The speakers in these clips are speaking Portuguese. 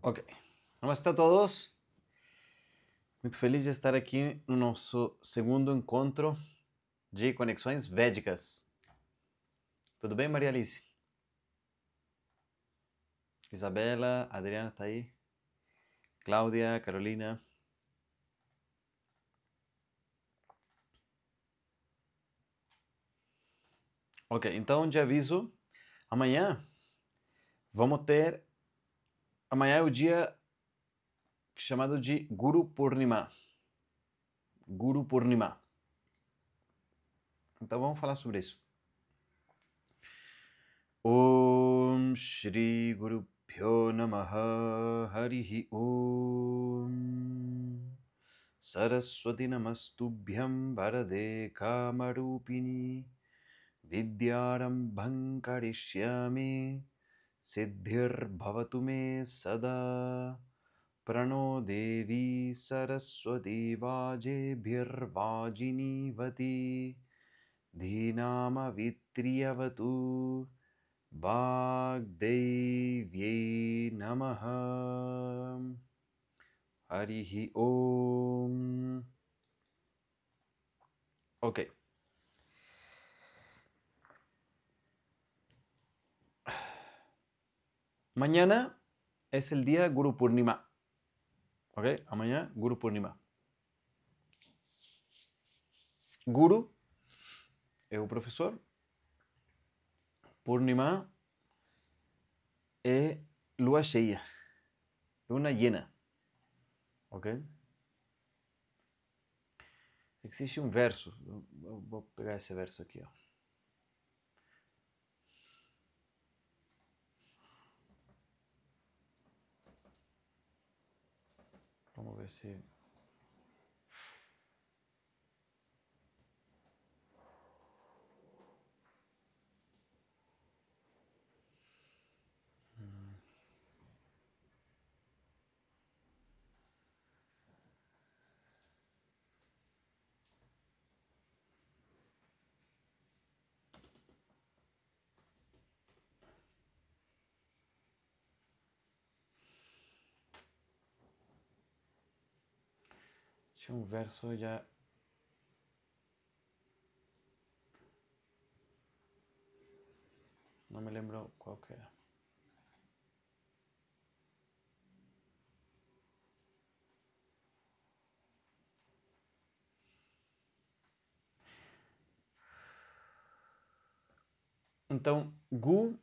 Ok. Namaste a todos. Muito feliz de estar aqui no nosso segundo encontro de Conexões Védicas. Tudo bem, Maria Alice? Isabela, Adriana está aí? Cláudia, Carolina? Ok, então de aviso, amanhã vamos ter... Amanhã é o dia chamado de Guru Purnima. Guru Purnima. Então vamos falar sobre isso. Om Shri Guru Pyo Namaha Harihi Om Saraswati Namastubhyam Varade Kamarupini Vidyarambham Karishyami Siddhir Bhavatu Me Sada Prano Devi Saraswati Vajebhir Vajini Vati Dhinama Vitriyavatu Vagdevyai Namaha Harihi Om. Ok. Mañana es el día Guru Purnima. Ok, amanhã Guru Purnima. Guru é o professor. Purnima é lua cheia. Luna llena. Ok? Existe um verso. Eu vou pegar esse verso aqui, ó. Vamos ver se... Tinha um verso já... Não me lembro qual que é. Então, Gu...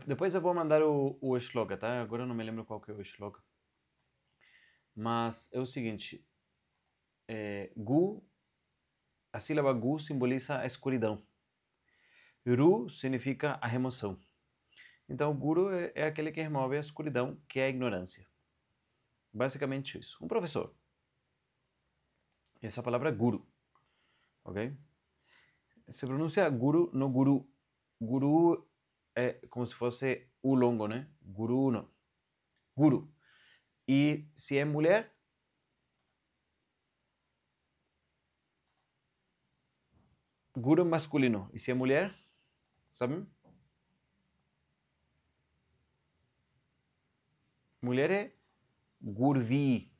Depois eu vou mandar o shloka, tá? Agora eu não me lembro qual que é o shloka. Mas é o seguinte. Gu... A sílaba Gu simboliza a escuridão. Ru significa a remoção. Então, o Guru é aquele que remove a escuridão, que é a ignorância. Basicamente isso. Um professor. Essa palavra é Guru. Ok? Se pronuncia Guru, no Guru. Guru é como se fosse o longo, né? Guru, não. Guru. E se é mulher, Guru masculino. E se é mulher, sabe? Mulher é Gurvi.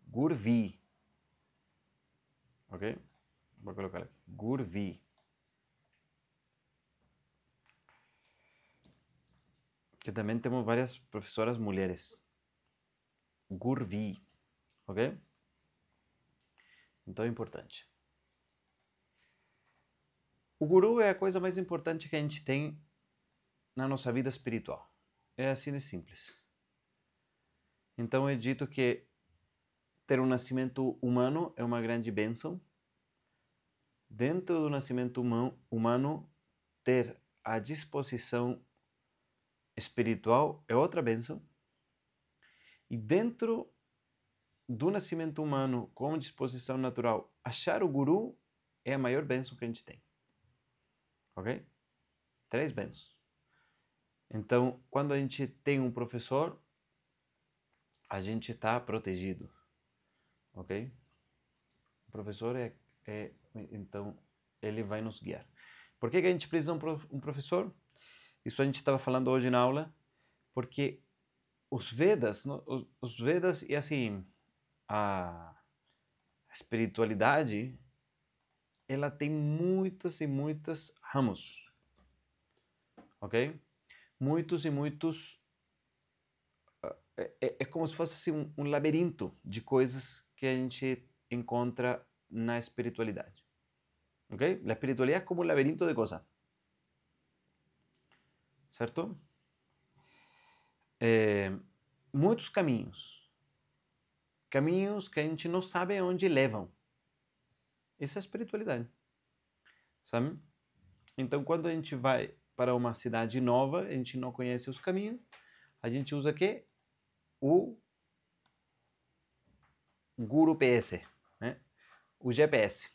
Gurvi. Ok? Vou colocar aqui. Gurvi. Que também temos várias professoras mulheres. Gurvi. Ok? Então é importante. O guru é a coisa mais importante que a gente tem na nossa vida espiritual. É assim de simples. Então é dito que ter um nascimento humano é uma grande bênção. Dentro do nascimento humano, ter a disposição espiritual é outra bênção. E dentro do nascimento humano, com disposição natural, achar o guru é a maior bênção que a gente tem. Ok? 3 bênçãos. Então, quando a gente tem um professor, a gente está protegido. Ok? O professor então, ele vai nos guiar. Por que a gente precisa de um professor? Isso a gente estava falando hoje na aula, porque os Vedas, os Vedas e assim, a espiritualidade, ela tem muitas e muitas ramos, ok? Muitos e muitos. É como se fosse assim, um labirinto de coisas que a gente encontra na espiritualidade, ok? A espiritualidade é como um labirinto de coisas, certo? Muitos caminhos que a gente não sabe aonde levam. Essa é a espiritualidade, sabe? Então, quando a gente vai para uma cidade nova, a gente não conhece os caminhos, a gente usa o quê? O Guru PS, né? O GPS.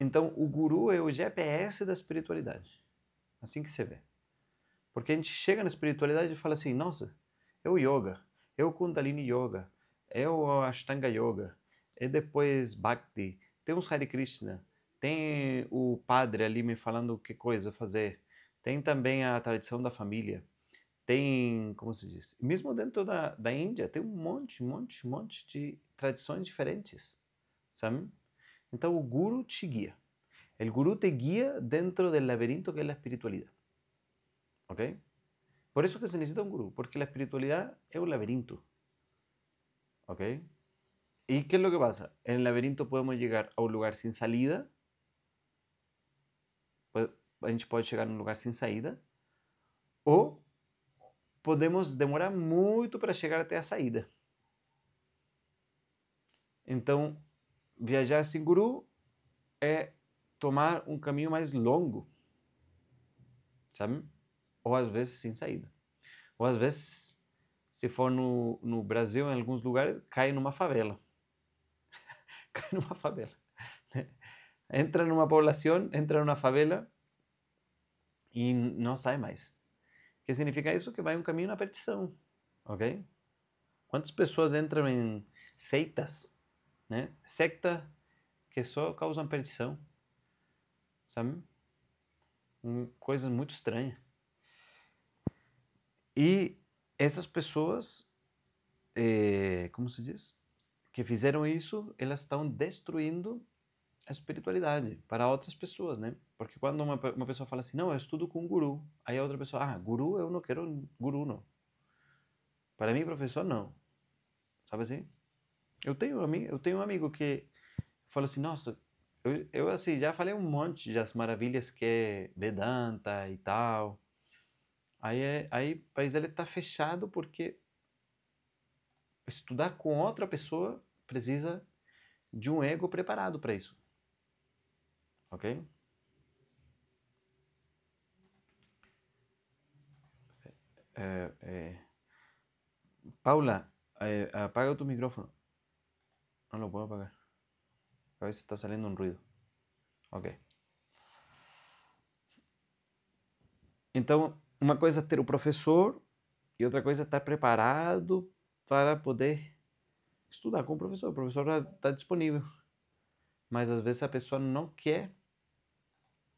Então, o Guru é o GPS da espiritualidade. Assim que você vê. Porque a gente chega na espiritualidade e fala assim, nossa, é o yoga, é o Kundalini Yoga, é o Ashtanga Yoga, é depois Bhakti, tem uns Hare Krishna, tem o padre ali me falando que coisa fazer, tem também a tradição da família, tem, como se diz, mesmo dentro da Índia, tem um monte de tradições diferentes, sabe? Então o Guru te guia. O Guru te guia dentro do laberinto que é a espiritualidade, ok? Por eso que se necesita un gurú, porque la espiritualidad es un laberinto. ¿Ok? ¿Y qué es lo que pasa? En el laberinto podemos llegar a un lugar sin salida. A gente pode chegar num lugar sem saída. Ou podemos demorar muito para chegar até a saída. Então, viajar sem guru é tomar um caminho mais longo. Sabe? Ou às vezes sem saída. Ou às vezes, se for no Brasil, em alguns lugares, cai numa favela. Cai numa favela. Entra numa poblação, entra numa favela e não sai mais. O que significa isso? Que vai um caminho na perdição, ok? Quantas pessoas entram em seitas, né? Secta que só causam perdição, sabe? Coisas muito estranhas. E essas pessoas, como se diz? Que fizeram isso, elas estão destruindo a espiritualidade para outras pessoas, né? Porque quando uma pessoa fala assim, não, eu estudo com um guru, aí a outra pessoa, guru, eu não quero guru, não. Para mim, professor, não. Sabe assim? Eu tenho um amigo que fala assim, nossa, eu assim, já falei um monte das maravilhas que é Vedanta e tal. Mas ele está fechado porque estudar com outra pessoa precisa de um ego preparado para isso. Ok? É, é... Paula, apaga tu micrófono. No lo puedo apagar. A ver si está saliendo un ruido. Ok. Então, uma coisa é ter o professor e outra coisa é estar preparado para poder estudar com o professor está disponível. Mas às vezes a pessoa não quer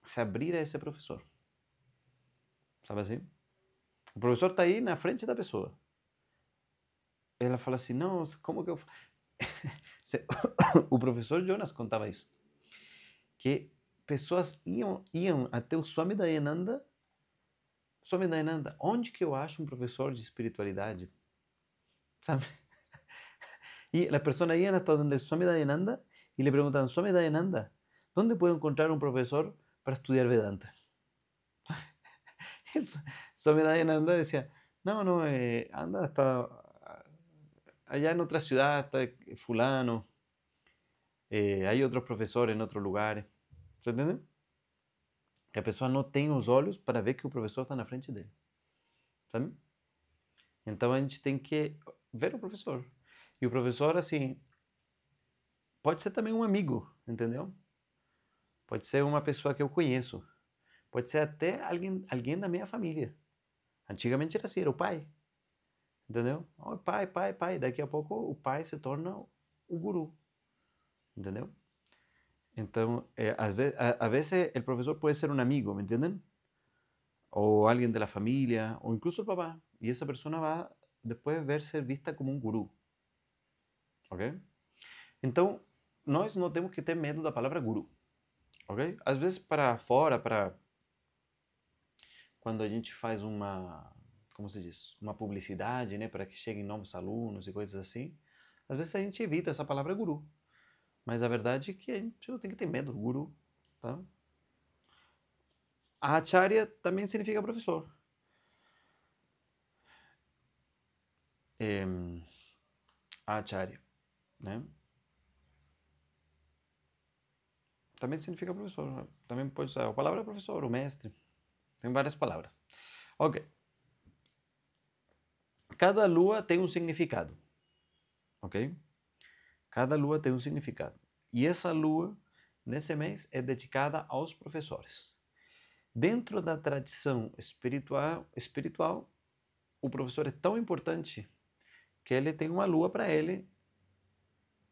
se abrir a esse professor. Sabe assim? O professor está aí na frente da pessoa. Ela fala assim, não, como que eu... O professor Jonas contava isso. Que pessoas iam até o Swami Dayananda. Swami Dayananda, onde que eu acho um professor de espiritualidade? Sabe? Y las personas iban hasta donde el Swami Dayananda y le preguntaban, Swami Dayananda, ¿dónde puedo encontrar un profesor para estudiar Vedanta? Y Swami Dayananda decía, no, anda hasta allá en otra ciudad, está fulano, hay otros profesores en otros lugares. ¿Se entiende? Que a pessoa não tem os olhos para ver que o professor está na frente dele. Sabe? Então a gente tem que ver o professor. E o professor, assim, pode ser também um amigo, entendeu? Pode ser uma pessoa que eu conheço. Pode ser até alguém da minha família. Antigamente era assim, era o pai. Entendeu? Oh, pai. Daqui a pouco o pai se torna o guru. Entendeu? Então, a veces o professor pode ser um amigo, ¿me entendem? ou alguém da família, ou incluso o papá. E essa pessoa vai depois ver ser vista como um guru. Ok? Então, nós não temos que ter medo da palavra guru. Ok? Às vezes, para fora, quando a gente faz uma, como se diz, uma publicidade, né, para que cheguem novos alunos e coisas assim, às vezes a gente evita essa palavra guru. Mas a verdade é que a gente não tem que ter medo do guru, tá? A acharya também significa professor. Acharya, né? Também significa professor. Também pode ser a palavra professor, o mestre. Tem várias palavras. Ok. Cada lua tem um significado. Ok? Cada lua tem um significado. E essa lua, nesse mês, é dedicada aos professores. Dentro da tradição espiritual, o professor é tão importante que ele tem uma lua para ele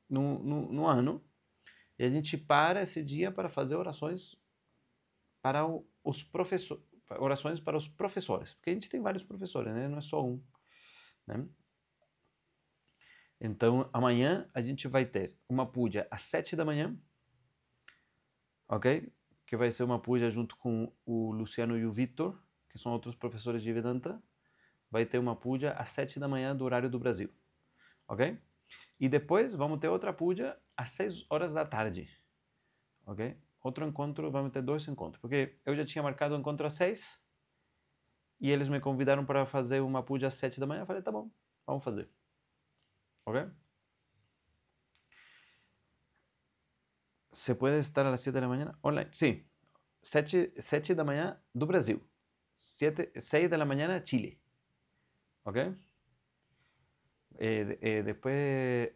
no ano. E a gente para esse dia para fazer orações para os professores, orações para os professores, porque a gente tem vários professores, né? Não é só um, né? Então, amanhã a gente vai ter uma puja às 7 da manhã, ok? Que vai ser uma puja junto com o Luciano e o Vitor, que são outros professores de Vedanta. Vai ter uma puja às 7 da manhã do horário do Brasil, ok? E depois vamos ter outra puja às 6 horas da tarde, ok? Outro encontro, vamos ter 2 encontros, porque eu já tinha marcado o encontro às 6 e eles me convidaram para fazer uma puja às 7 da manhã. Eu falei, tá bom, vamos fazer, ok? ¿Se puede estar a las 7 de la mañana? Online. Sí. 7 da manhã do Brasil. 6 da manhã, Chile. Ok?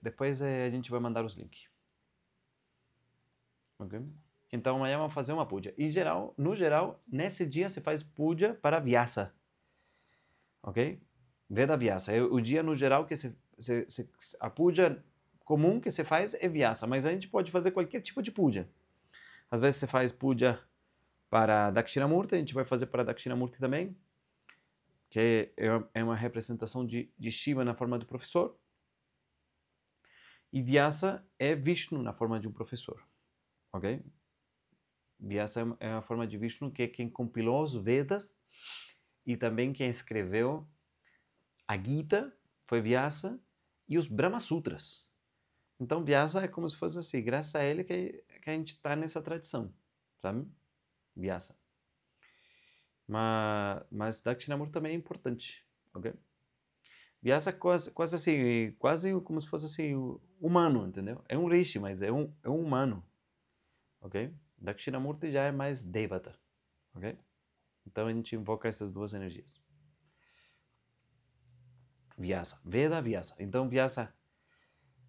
Depois a gente vai mandar os links. Ok? Então amanhã vamos fazer uma puja. E no geral, nesse dia se faz puja para Vyasa. Ok? Veda Vyasa. É o dia no geral que a puja comum que se faz é Vyasa. Mas a gente pode fazer qualquer tipo de puja. Às vezes você faz puja para Dakshinamurti, a gente vai fazer para Dakshinamurti também, que é uma representação de Shiva na forma do professor. E Vyasa é Vishnu na forma de um professor, ok? Vyasa é a forma de Vishnu, que é quem compilou os Vedas e também quem escreveu a Gita, foi Vyasa, e os Brahma Sutras. Então Vyasa é como se fosse assim, graças a ele que a gente está nessa tradição, sabe? Vyasa. Mas Dakshinamurti também é importante, ok? Vyasa quase assim, quase como se fosse assim, humano, entendeu? É um rishi, mas é um humano, ok? Dakshinamurti já é mais Devata, ok? Então a gente invoca essas duas energias. Vyasa, Veda, Vyasa. Então Vyasa,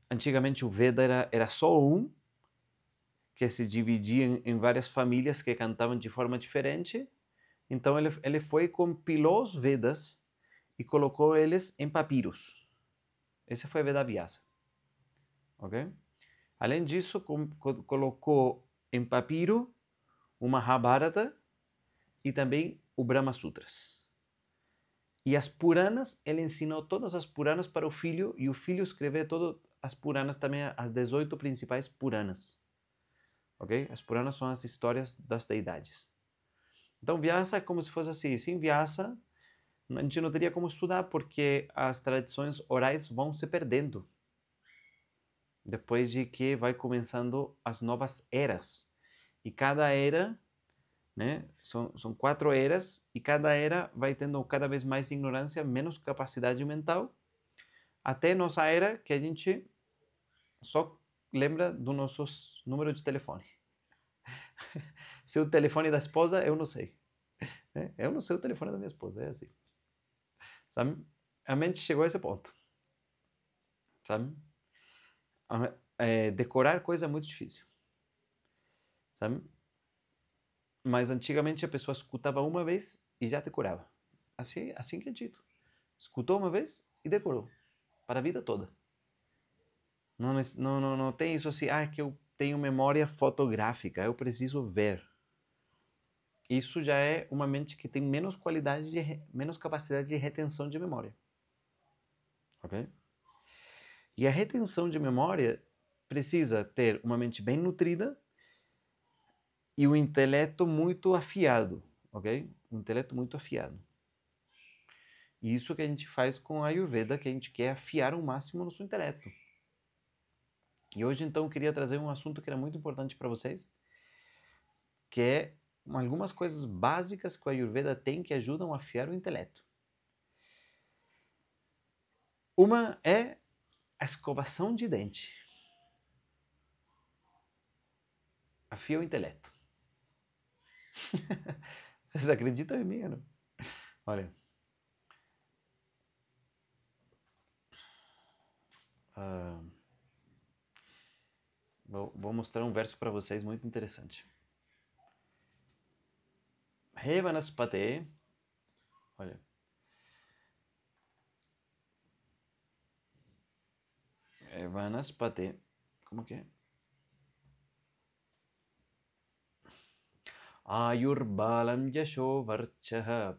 antigamente o Veda era só um, que se dividia em várias famílias que cantavam de forma diferente. Então ele foi, compilou os Vedas e colocou eles em papiros. Esse foi Veda Vyasa, ok? Além disso, colocou em papiro o Mahabharata e também o Brahma Sutras. E as Puranas, ele ensinou todas as Puranas para o filho, e o filho escreveu todas as Puranas também, as 18 principais Puranas. Ok? As Puranas são as histórias das deidades. Então, Vyasa é como se fosse assim. Sem Vyasa, a gente não teria como estudar, porque as tradições orais vão se perdendo. Depois de que vai começando as novas eras. E cada era, né, são 4 eras, e cada era vai tendo cada vez mais ignorância, menos capacidade mental, até nossa era que a gente só lembra do nosso número de telefone. Se o telefone da esposa, eu não sei. Né? Eu não sei o telefone da minha esposa, é assim. Sabe? A mente chegou a esse ponto. Sabe? Decorar coisa é muito difícil. Sabe? Mas antigamente a pessoa escutava uma vez e já decorava. Assim que é dito. Escutou uma vez e decorou. Para a vida toda. Não tem isso assim, que eu tenho memória fotográfica, eu preciso ver. isso já é uma mente que tem menos menos capacidade de retenção de memória. Ok? E a retenção de memória precisa ter uma mente bem nutrida e um intelecto muito afiado, ok? Um intelecto muito afiado. E isso que a gente faz com a Ayurveda, que a gente quer afiar ao máximo no seu intelecto. E hoje, então, eu queria trazer um assunto que era muito importante para vocês, que é algumas coisas básicas que a Ayurveda tem que ajudam a afiar o intelecto. Uma é a escovação de dente. Afia o intelecto. Vocês acreditam em mim ou não? Olha. Vou mostrar um verso para vocês muito interessante. He Vanaspate. Olha. Vanaspate. Como que é? Ayurbalam Yasho Varchaha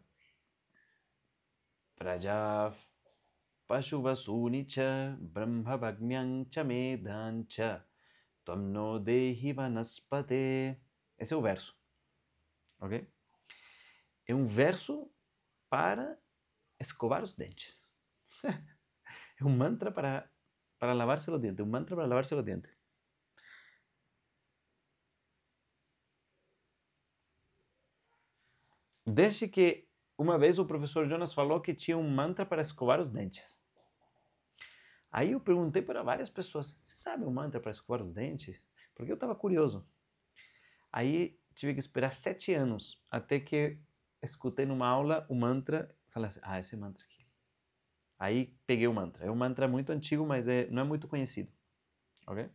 Praja Pashuvasuni cha Brahmavagnyam cha Medan cha Tamno Dehi Vanaspate. Esse é o verso. Ok? É um verso para escovar os dentes. É um mantra para lavar-se os dentes. Um mantra para lavar-se os dentes. Desde que uma vez o professor Jonas falou que tinha um mantra para escovar os dentes. Aí eu perguntei para várias pessoas, você sabe um mantra para escovar os dentes? Porque eu estava curioso. Aí tive que esperar 7 anos até que escutei numa aula o mantra e falei assim, esse mantra aqui. Aí peguei o mantra. É um mantra muito antigo, mas não é muito conhecido. Ok?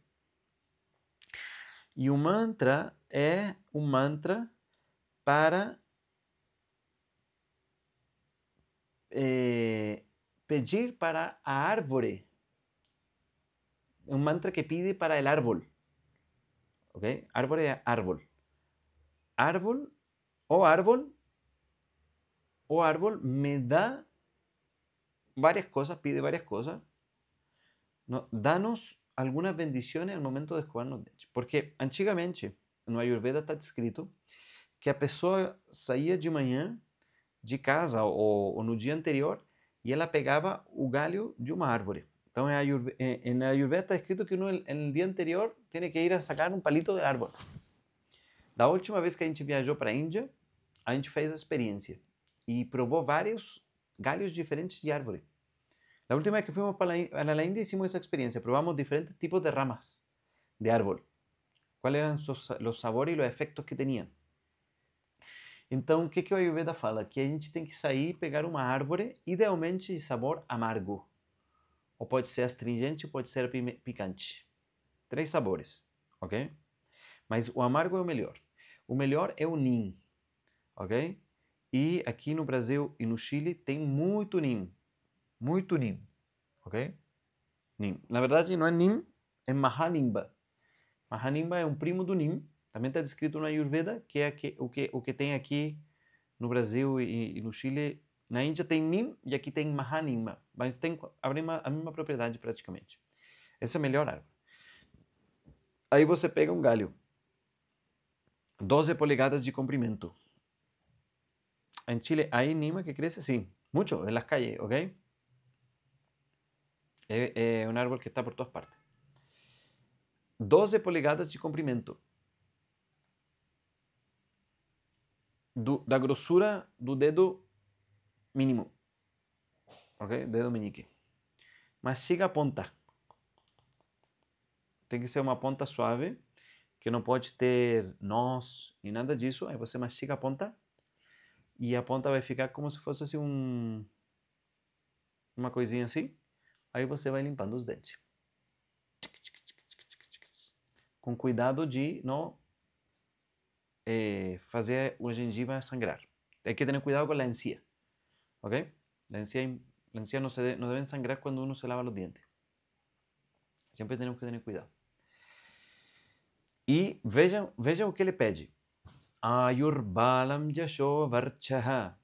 E o mantra é um mantra para pedir para a árvore. É um mantra que pede para o árbol. Ok? Árvore é árbol. Árbol, o árbol me dá varias cosas, pide varias cosas. No, danos algunas bendiciones al momento de escovarnos dentes. Porque antigamente, no Ayurveda está escrito que a pessoa saía de manhã de casa ou no dia anterior e ela pegava o galho de uma árvore. Então, en Ayurveda está escrito que uno en el día anterior tiene que ir a sacar un palito del árbol. Da última vez que a gente viajou para a Índia, a gente fez a experiência e provou vários galhos diferentes de árvore. La última vez que fuimos a la India hicimos esa experiencia, probamos diferentes tipos de ramas de árbol, cuáles eran los sabores y los efectos que tenían. Então, o que o Ayurveda fala? Que a gente tem que sair e pegar uma árvore, idealmente de sabor amargo. Ou pode ser astringente, pode ser picante. 3 sabores, ok? Mas o amargo é o melhor. O melhor é o Neem, ok? E aqui no Brasil e no Chile tem muito Neem. Muito Neem, ok? Neem. Na verdade, não é Neem, é Mahanimba. Mahanimba é um primo do Neem. Também está descrito na Ayurveda, que é o que tem aqui no Brasil e no Chile. Na Índia tem Neem e aqui tem Mahanimba, mas tem a mesma propriedade praticamente. Essa é a melhor árvore. Aí você pega um galho, 12 polegadas de comprimento. En Chile hay Nima que crece, sí, mucho, en las calles, ¿ok? Es un árbol que está por todas partes. 12 polegadas de comprimento. Da grossura do dedo mínimo. Ok? Dedo meñique. Mas chega a ponta. Tem que ser uma ponta suave, que não pode ter nós e nada disso. Aí você mastiga a ponta e a ponta vai ficar como se fosse assim uma coisinha assim. Aí você vai limpando os dentes. Com cuidado de não fazer a gengiva sangrar. Hay que tener cuidado con la encía. ¿Ok? La encía no deben sangrar cuando uno se lava los dientes. Siempre tenemos que tener cuidado. E vejam o que ele pede. Ayurbalam Yasho Varchaha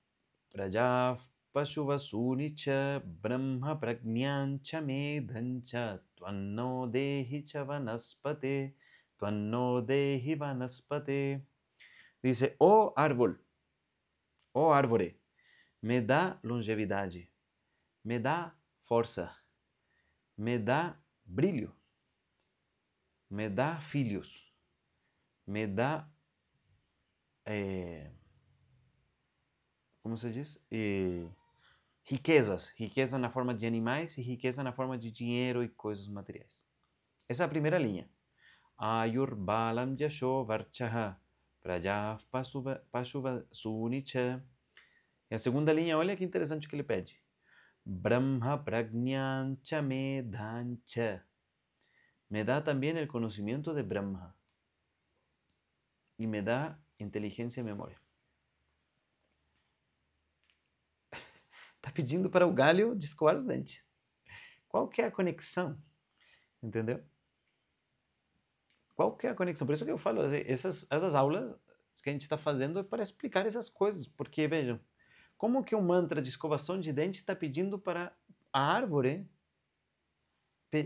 Praja Pashuvasunicha Brahma Pragnyancha Medhancha Tvanno Dehi Chavanaspate Tvanno Dehi Vanaspate. Dice, oh árbol, oh árvore, me dá longevidade, me dá força, me dá brilho, me dá filhos, me dá, como se diz? Riquezas. Riqueza na forma de animais e riqueza na forma de dinheiro e coisas materiais. Essa é a primeira linha. Ayurbalam Yasho Varchaha Praja Pashuva Sunicha. E a segunda linha, olha que interessante o que ele pede. Brahma Pragnyancha Medhancha. Me dá também o conhecimento de Brahma. E me dá inteligência e memória. Está pedindo para o galho de escoar os dentes. Qual que é a conexão? Entendeu? Qual que é a conexão? Por isso que eu falo, essas aulas que a gente está fazendo é para explicar essas coisas. Porque, vejam, como que um mantra de escovação de dentes está pedindo para a árvore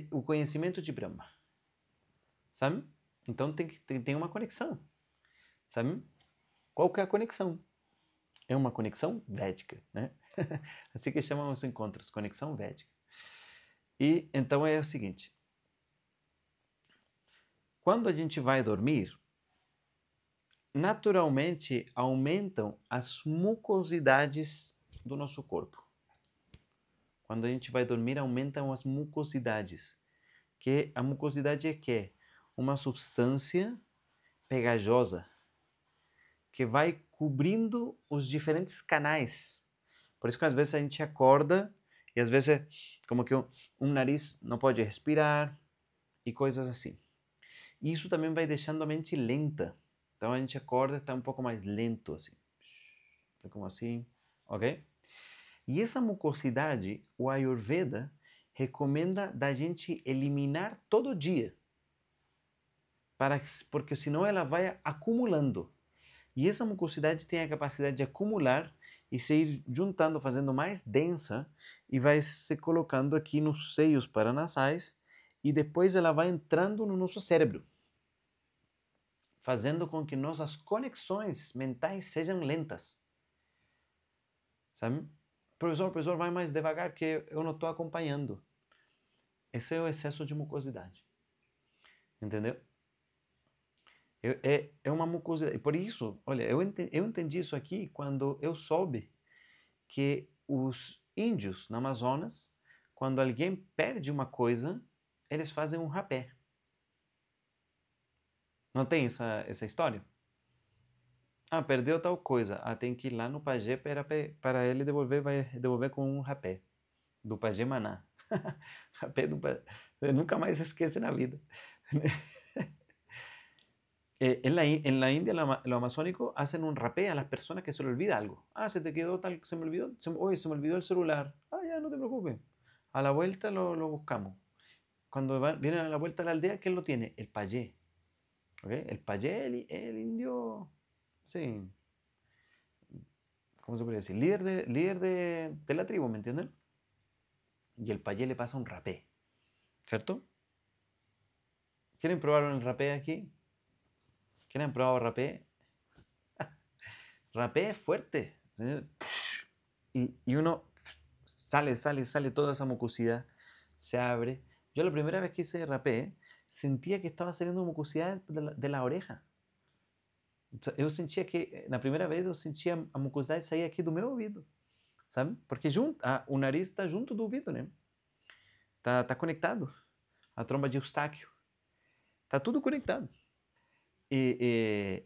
o conhecimento de Brahma? Sabe? Então tem uma conexão. Sabe? Qual que é a conexão? É uma conexão védica, né? Assim que chamam os encontros, conexão védica. E então é o seguinte. Quando a gente vai dormir, naturalmente aumentam as mucosidades do nosso corpo. Quando a gente vai dormir, aumentam as mucosidades. Que a mucosidade é que? Uma substância pegajosa que vai cobrindo os diferentes canais. Por isso que às vezes a gente acorda e às vezes é como que um nariz não pode respirar e coisas assim. E isso também vai deixando a mente lenta. Então a gente acorda e está um pouco mais lento assim. Como assim, ok? E essa mucosidade, o Ayurveda recomenda da gente eliminar todo dia. Porque senão ela vai acumulando. E essa mucosidade tem a capacidade de acumular e se ir juntando, fazendo mais densa e vai se colocando aqui nos seios paranasais e depois ela vai entrando no nosso cérebro, fazendo com que nossas conexões mentais sejam lentas. Sabe? Professor, vai mais devagar que eu não estou acompanhando. Esse é o excesso de mucosidade. Entendeu? É uma mucosidade. E por isso, olha, eu entendi isso aqui quando eu soube que os índios no Amazonas, quando alguém perde uma coisa, eles fazem um rapé. Não tem essa história? Ah, perdeu tal coisa. Ah, tem que ir lá no pajé para ele devolver, vai devolver com um rapé. Do pajé Maná. Rapé do pajé. Eu nunca mais esquece na vida. En la India, lo amazónico, hacen un rapé a las personas que se le olvida algo. Ah, se te quedó tal, se me olvidó, se me olvidó el celular. Ah, ya, no te preocupes. A la vuelta lo buscamos. Cuando vienen a la vuelta a la aldea, ¿quién lo tiene? El payé. ¿Okay? El payé, el indio, sí, ¿cómo se podría decir? Líder de la tribu, ¿me entienden? Y el payé le pasa un rapé, ¿cierto? ¿Quieren probar el rapé aquí? ¿Quieren probar rapé? Rapé es fuerte. Y uno sale toda esa mucosidad, se abre. Yo la primera vez que hice rapé, sentía que estaba saliendo mucosidad de la oreja. Eu sentia que, na primeira vez, eu sentia a mucosidade sair aqui do meu ouvido, sabe? Porque o nariz está junto do ouvido, né? Tá conectado. A tromba de Eustáquio. Tá tudo conectado. E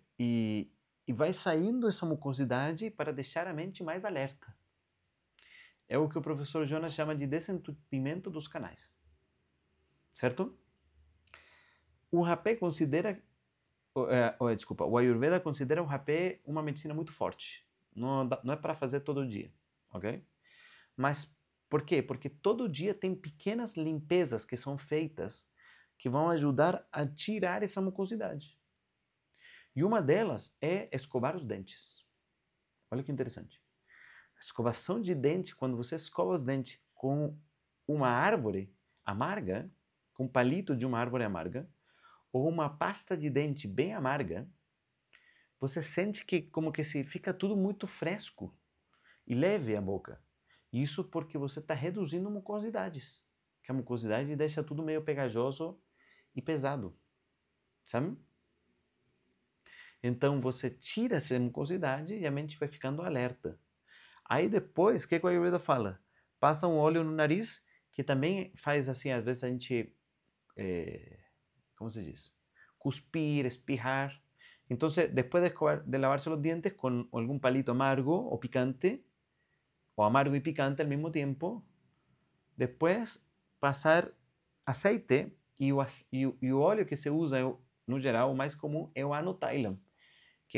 vai saindo essa mucosidade para deixar a mente mais alerta. É o que o professor Jonas chama de desentupimento dos canais. Certo? O rapé considera... desculpa, o Ayurveda considera o rapé uma medicina muito forte. Não é para fazer todo dia, ok? Mas por quê? Porque todo dia tem pequenas limpezas que são feitas que vão ajudar a tirar essa mucosidade. E uma delas é escovar os dentes. Olha que interessante. A escovação de dente, quando você escova os dentes com uma árvore amarga, com um palito de uma árvore amarga, ou uma pasta de dente bem amarga, você sente que como que se fica tudo muito fresco e leve a boca. Isso porque você está reduzindo mucosidades. Que a mucosidade deixa tudo meio pegajoso e pesado. Sabe? Então você tira essa mucosidade e a mente vai ficando alerta. Aí depois, o que a Ayurveda fala? Passa um óleo no nariz, que também faz assim, às vezes a gente, como se diz? Cuspir, espirrar. Então, depois de lavarse los dientes con algún palito amargo o picante, o amargo y picante al mismo tiempo, después passar aceite e o óleo que se usa, no geral, o mais comum é o Anotailam, que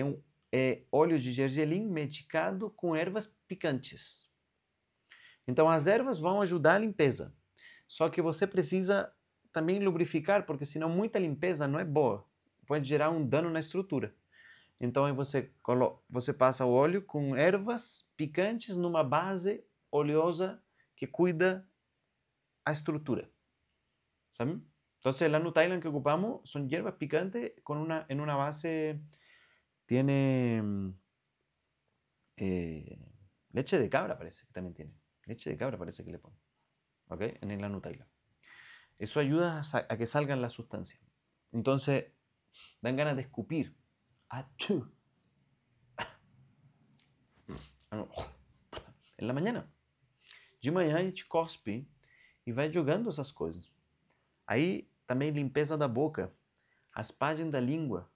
é óleo de gergelim medicado com ervas picantes. Então, as ervas vão ajudar a limpeza. Só que você precisa também lubrificar, porque senão muita limpeza não é boa. Pode gerar um dano na estrutura. Então, aí você passa o óleo com ervas picantes numa base oleosa que cuida a estrutura. ¿Saben? Entonces, el Anotailam que ocupamos son hierbas picantes en una base, tiene leche de cabra, parece que también tiene. Leche de cabra parece que le ponen. ¿Ok? En el Anotailam. Eso ayuda a que salgan las sustancias. Entonces, dan ganas de escupir. ¡Achú! En la mañana. De manhã a gente cospe e vai jogando essas coisas. Aí também limpeza da boca, raspagem da língua,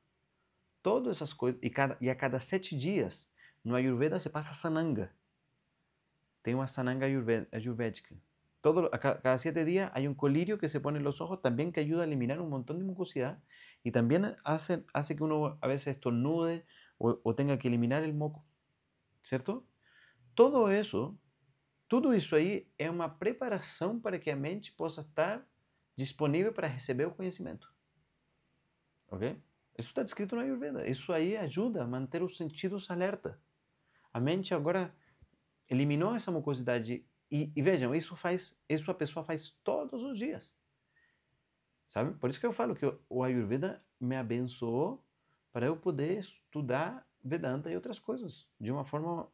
todas essas coisas. E a cada 7 dias, no Ayurveda se passa sananga. Tem uma sananga ayurvédica. Cada 7 días hay un colirio que se pone en los ojos también que ayuda a eliminar un montón de mucosidad y también hace que uno a veces estornude o tenga que eliminar el moco, ¿cierto? Tudo isso aí é uma preparação para que a mente possa estar disponível para receber o conhecimento. Ok? Isso está descrito na Ayurveda. Isso aí ajuda a manter os sentidos alerta. A mente agora eliminou essa mucosidade e vejam, isso a pessoa faz todos os dias. Sabe? Por isso que eu falo que o Ayurveda me abençoou para eu poder estudar Vedanta e outras coisas de uma forma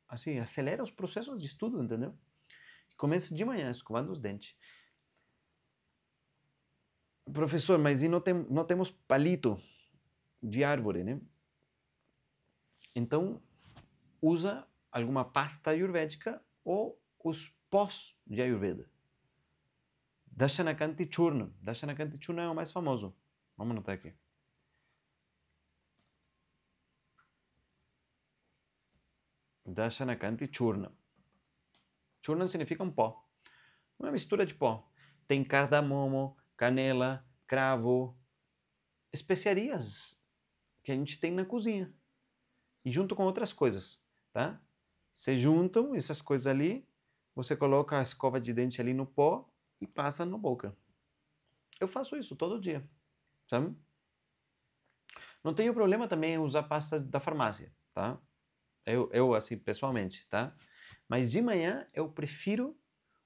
assim, acelera os processos de estudo, entendeu? Começa de manhã, escovando os dentes. Professor, mas e não temos palito de árvore, né? Então, usa alguma pasta ayurvédica ou os pós de Ayurveda. Dashanakanti Churna. Dashanakanti Churna é o mais famoso. Vamos anotar aqui. Dashanakanti Churna. Churna significa um pó. Uma mistura de pó. Tem cardamomo, canela, cravo, especiarias que a gente tem na cozinha. E junto com outras coisas, tá? Se juntam essas coisas ali, você coloca a escova de dente ali no pó e passa na boca. Eu faço isso todo dia, sabe? Não tenho problema também em usar pasta da farmácia, tá? Eu assim, pessoalmente, tá? Mas de manhã eu prefiro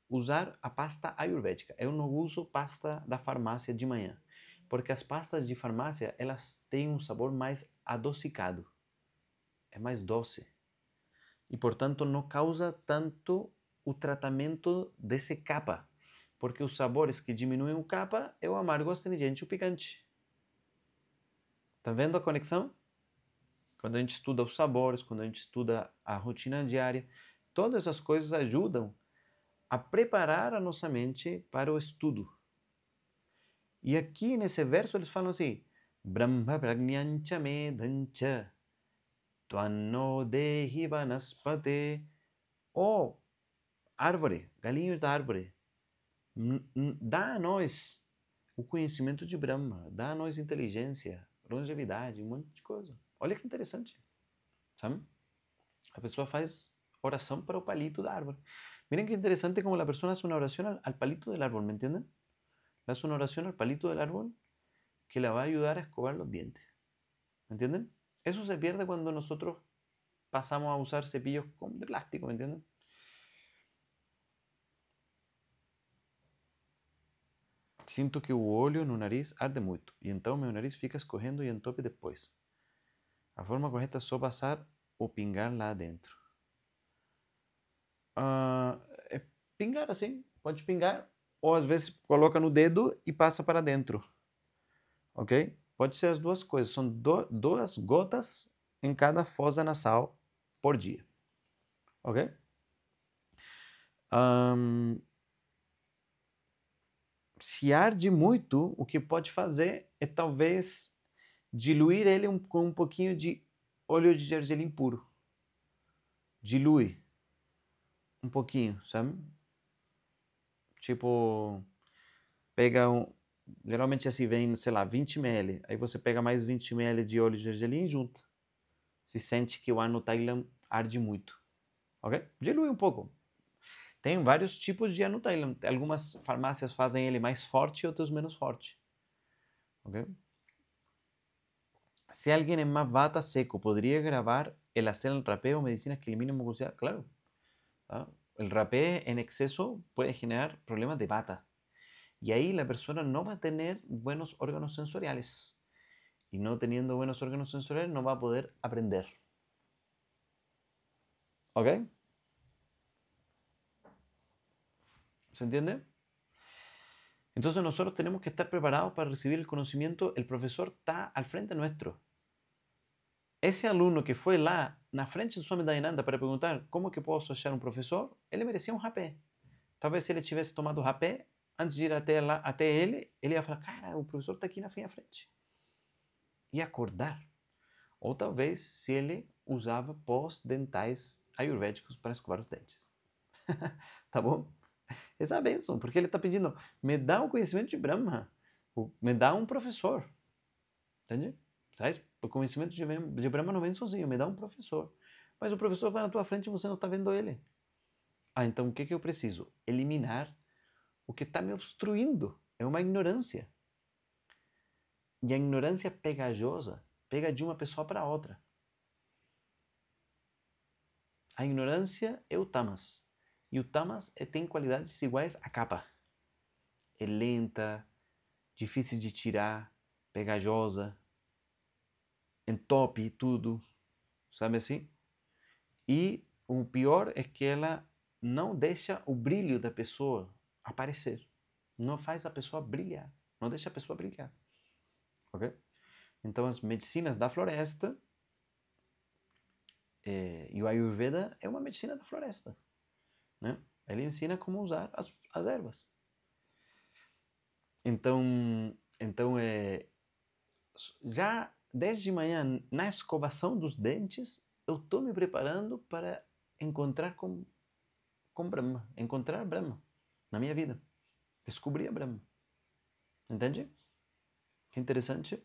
usar a pasta ayurvédica. Eu não uso pasta da farmácia de manhã, porque as pastas de farmácia, elas têm um sabor mais adocicado. É mais doce. E, portanto, não causa tanto o tratamento desse capa, porque os sabores que diminuem o capa é o amargo, astringente e o picante. Tá vendo a conexão? Quando a gente estuda os sabores, quando a gente estuda a rotina diária, todas essas coisas ajudam a preparar a nossa mente para o estudo. E aqui nesse verso eles falam assim: Brahma pragnyancha medancha Tvanno dehi vanaspate. Oh, árvore, galinho da árvore, dá a nós o conhecimento de Brahma, dá a nós inteligência, longevidade, um monte de coisa. Olha que interessante, sabe? A pessoa faz oração para o palito da árvore. Miren que interessante como a pessoa hace uma oração al palito del árbol, ¿me entienden? Le hace una oración al palito del árbol que la va a ayudar a escovar los dientes. ¿entienden? Eso se pierde cuando nosotros pasamos a usar cepillos de plástico, ¿me entienden? Sinto que o olho no nariz arde muito, e então meu nariz fica escorrendo e entope depois. A forma correta é só passar ou pingar lá dentro. É pingar assim, pode pingar, ou às vezes coloca no dedo e passa para dentro, ok? Pode ser as duas coisas, são duas gotas em cada fosa nasal por dia, ok? Se arde muito, o que pode fazer é talvez diluir ele com um pouquinho de óleo de gergelim puro. Dilui um pouquinho, sabe? Tipo, pega geralmente assim vem, sei lá, 20 ml. Aí você pega mais 20 ml de óleo de gergelim e junta. Se sente que o ar no Thailand arde muito, ok? Dilui um pouco. Tem vários tipos de ar no Thailand. Algumas farmácias fazem ele mais forte e outras menos forte, ok? Si alguien es más vata seco, ¿podría grabar el hacer el rapé o medicinas que eliminen mucosidad? Claro. ¿Ah? El rapé en exceso puede generar problemas de vata. Y ahí la persona no va a tener buenos órganos sensoriales. Y no teniendo buenos órganos sensoriales no va a poder aprender. ¿Ok? ¿Se entiende? Entonces nosotros tenemos que estar preparados para recibir el conocimiento. El profesor está al frente nuestro. Esse aluno que foi lá na frente do Swami Dayananda para perguntar como que posso achar um professor, ele merecia um rapé. Talvez se ele tivesse tomado o rapé, antes de ir até ele ia falar, cara, o professor está aqui na minha frente. E acordar. Ou talvez se ele usava pós dentais ayurvédicos para escovar os dentes. Tá bom? Essa é a bênção, porque ele está pedindo, me dá o conhecimento de Brahma, me dá um professor. Entende? Traz o conhecimento de Brahma não vem sozinho, me dá um professor. Mas o professor vai na tua frente e você não está vendo ele. Ah, então o que eu preciso? Eliminar o que está me obstruindo. É uma ignorância. E a ignorância pegajosa pega de uma pessoa para outra. A ignorância é o tamas. E o tamas tem qualidades iguais à capa. É lenta, difícil de tirar, pegajosa, entope tudo, sabe assim? E o pior é que ela não deixa o brilho da pessoa aparecer. Não faz a pessoa brilhar. Não deixa a pessoa brilhar. Ok? Então, as medicinas da floresta e o Ayurveda é uma medicina da floresta. Né? Ele ensina como usar as ervas. Então já desde manhã, na escovação dos dentes, eu estou me preparando para encontrar com Brahma, encontrar Brahma na minha vida, descobrir a Brahma. Entende? Que interessante.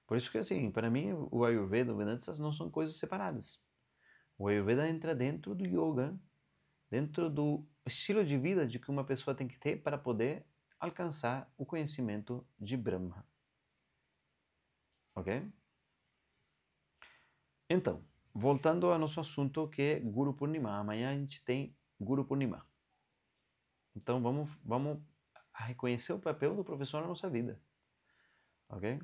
Por isso que, assim, para mim, o Ayurveda e o Vedanta não são coisas separadas. O Ayurveda entra dentro do yoga, dentro do estilo de vida de que uma pessoa tem que ter para poder alcançar o conhecimento de Brahma. Ok? Então, voltando ao nosso assunto que é Guru Purnima. Amanhã a gente tem Guru Purnima. Então vamos reconhecer o papel do professor na nossa vida. Ok?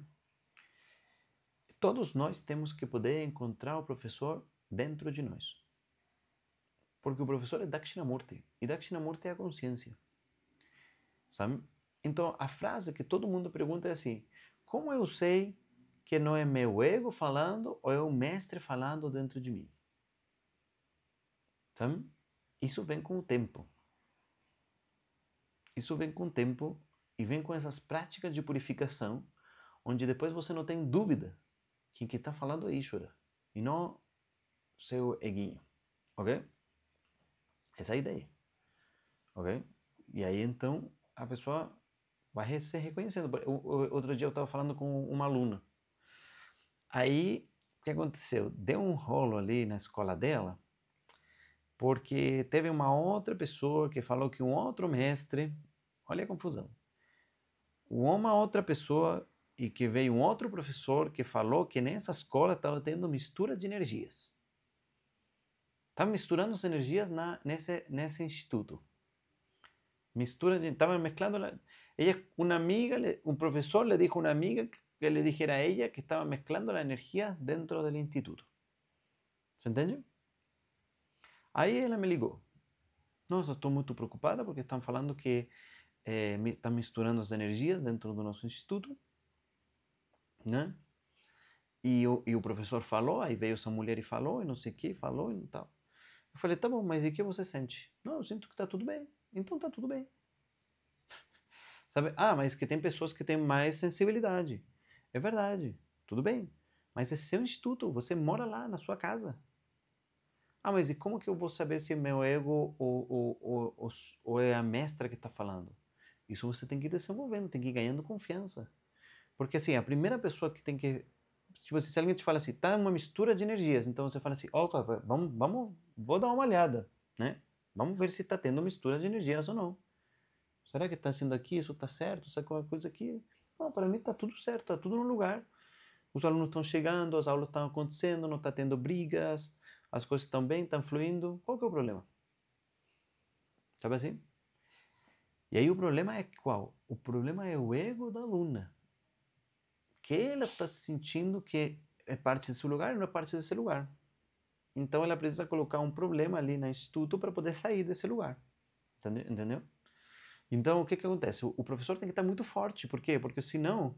Todos nós temos que poder encontrar o professor dentro de nós. Porque o professor é Dakshinamurti. E Dakshinamurti é a consciência. Sabe? Então a frase que todo mundo pergunta é assim: como eu sei que não é meu ego falando ou é o mestre falando dentro de mim? Sabe? Isso vem com o tempo. Isso vem com o tempo e vem com essas práticas de purificação, onde depois você não tem dúvida que quem está falando é Ishvara e não seu eguinho. Ok? Essa é a ideia. Ok? E aí então a pessoa vai se reconhecendo. Outro dia eu estava falando com uma aluna. Aí o que aconteceu? Deu um rolo ali na escola dela, porque teve uma outra pessoa que falou que um outro mestre, olha a confusão, uma outra pessoa e que veio um outro professor que falou que nessa escola estava tendo mistura de energias. Estava misturando as energias nesse instituto. Estaban mezclando. Ella, una amiga, un profesor le dijo a una amiga que le dijera a ella que estaba mezclando la energía dentro del instituto. ¿Se entiende? Aí ela me ligou. Nossa, estou muito preocupada porque estão falando que estão misturando as energias dentro do nosso instituto, né? E o professor falou, aí veio essa mulher e falou, e não sei o que, falou e tal. Eu falei, tá bom, mas e o que você sente? Não, eu sinto que tá tudo bem. Então tá tudo bem. Sabe? Ah, mas que tem pessoas que têm mais sensibilidade. É verdade, tudo bem. Mas é seu instituto, você mora lá na sua casa. Ah, mas e como que eu vou saber se é meu ego ou é a mestra que está falando? Isso você tem que ir desenvolvendo, tem que ir ganhando confiança. Porque assim, a primeira pessoa que tem que. Tipo assim, se alguém te fala assim, tá uma mistura de energias, então você fala assim, opa, vou dar uma olhada, né? Vamos ver se está tendo mistura de energias ou não. Será que está sendo aqui, isso está certo, isso é qualquer coisa aqui? Não, para mim está tudo certo, está tudo no lugar. Os alunos estão chegando, as aulas estão acontecendo, não está tendo brigas, as coisas estão bem, estão fluindo. Qual que é o problema? Sabe assim? E aí o problema é qual? O problema é o ego da aluna. Que ela está se sentindo que é parte desse lugar e não é parte desse lugar. Então ela precisa colocar um problema ali no instituto para poder sair desse lugar. Entendeu? Então o que acontece? O professor tem que estar muito forte. Por quê? Porque senão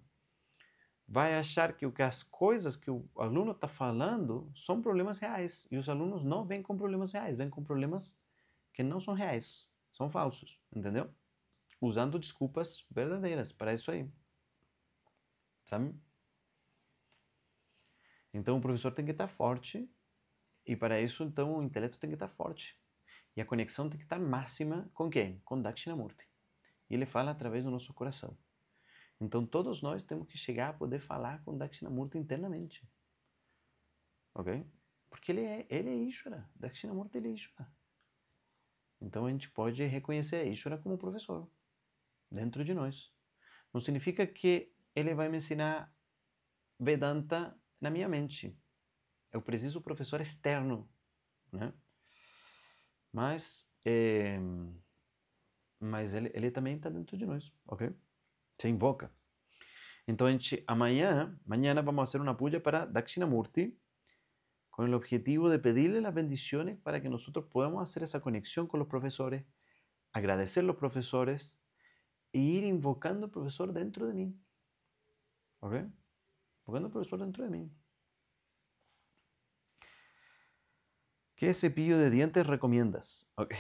vai achar que as coisas que o aluno está falando são problemas reais. E os alunos não vêm com problemas reais, vêm com problemas que não são reais, são falsos. Entendeu? Usando desculpas verdadeiras para isso aí. Sabe? Então o professor tem que estar forte. E para isso, então, o intelecto tem que estar forte. E a conexão tem que estar máxima com quem? Com Dakshinamurti. E ele fala através do nosso coração. Então, todos nós temos que chegar a poder falar com Dakshinamurti internamente. Ok? Porque ele é Ishvara. Dakshinamurti, ele é Ishvara. Então, a gente pode reconhecer a Ishvara como professor dentro de nós. Não significa que ele vai me ensinar Vedanta na minha mente. Eu preciso de um professor externo, né? Mas ele também está dentro de nós, ok? Se invoca. Então, mañana vamos a hacer una puja para Dakshinamurti con el objetivo de pedirle las bendiciones para que nosotros podamos hacer esa conexión con los profesores, agradecer a los profesores e ir invocando al profesor dentro de mí. ¿Ok? Invocando al profesor dentro de mí. ¿Qué cepillo de dientes recomiendas? Ok.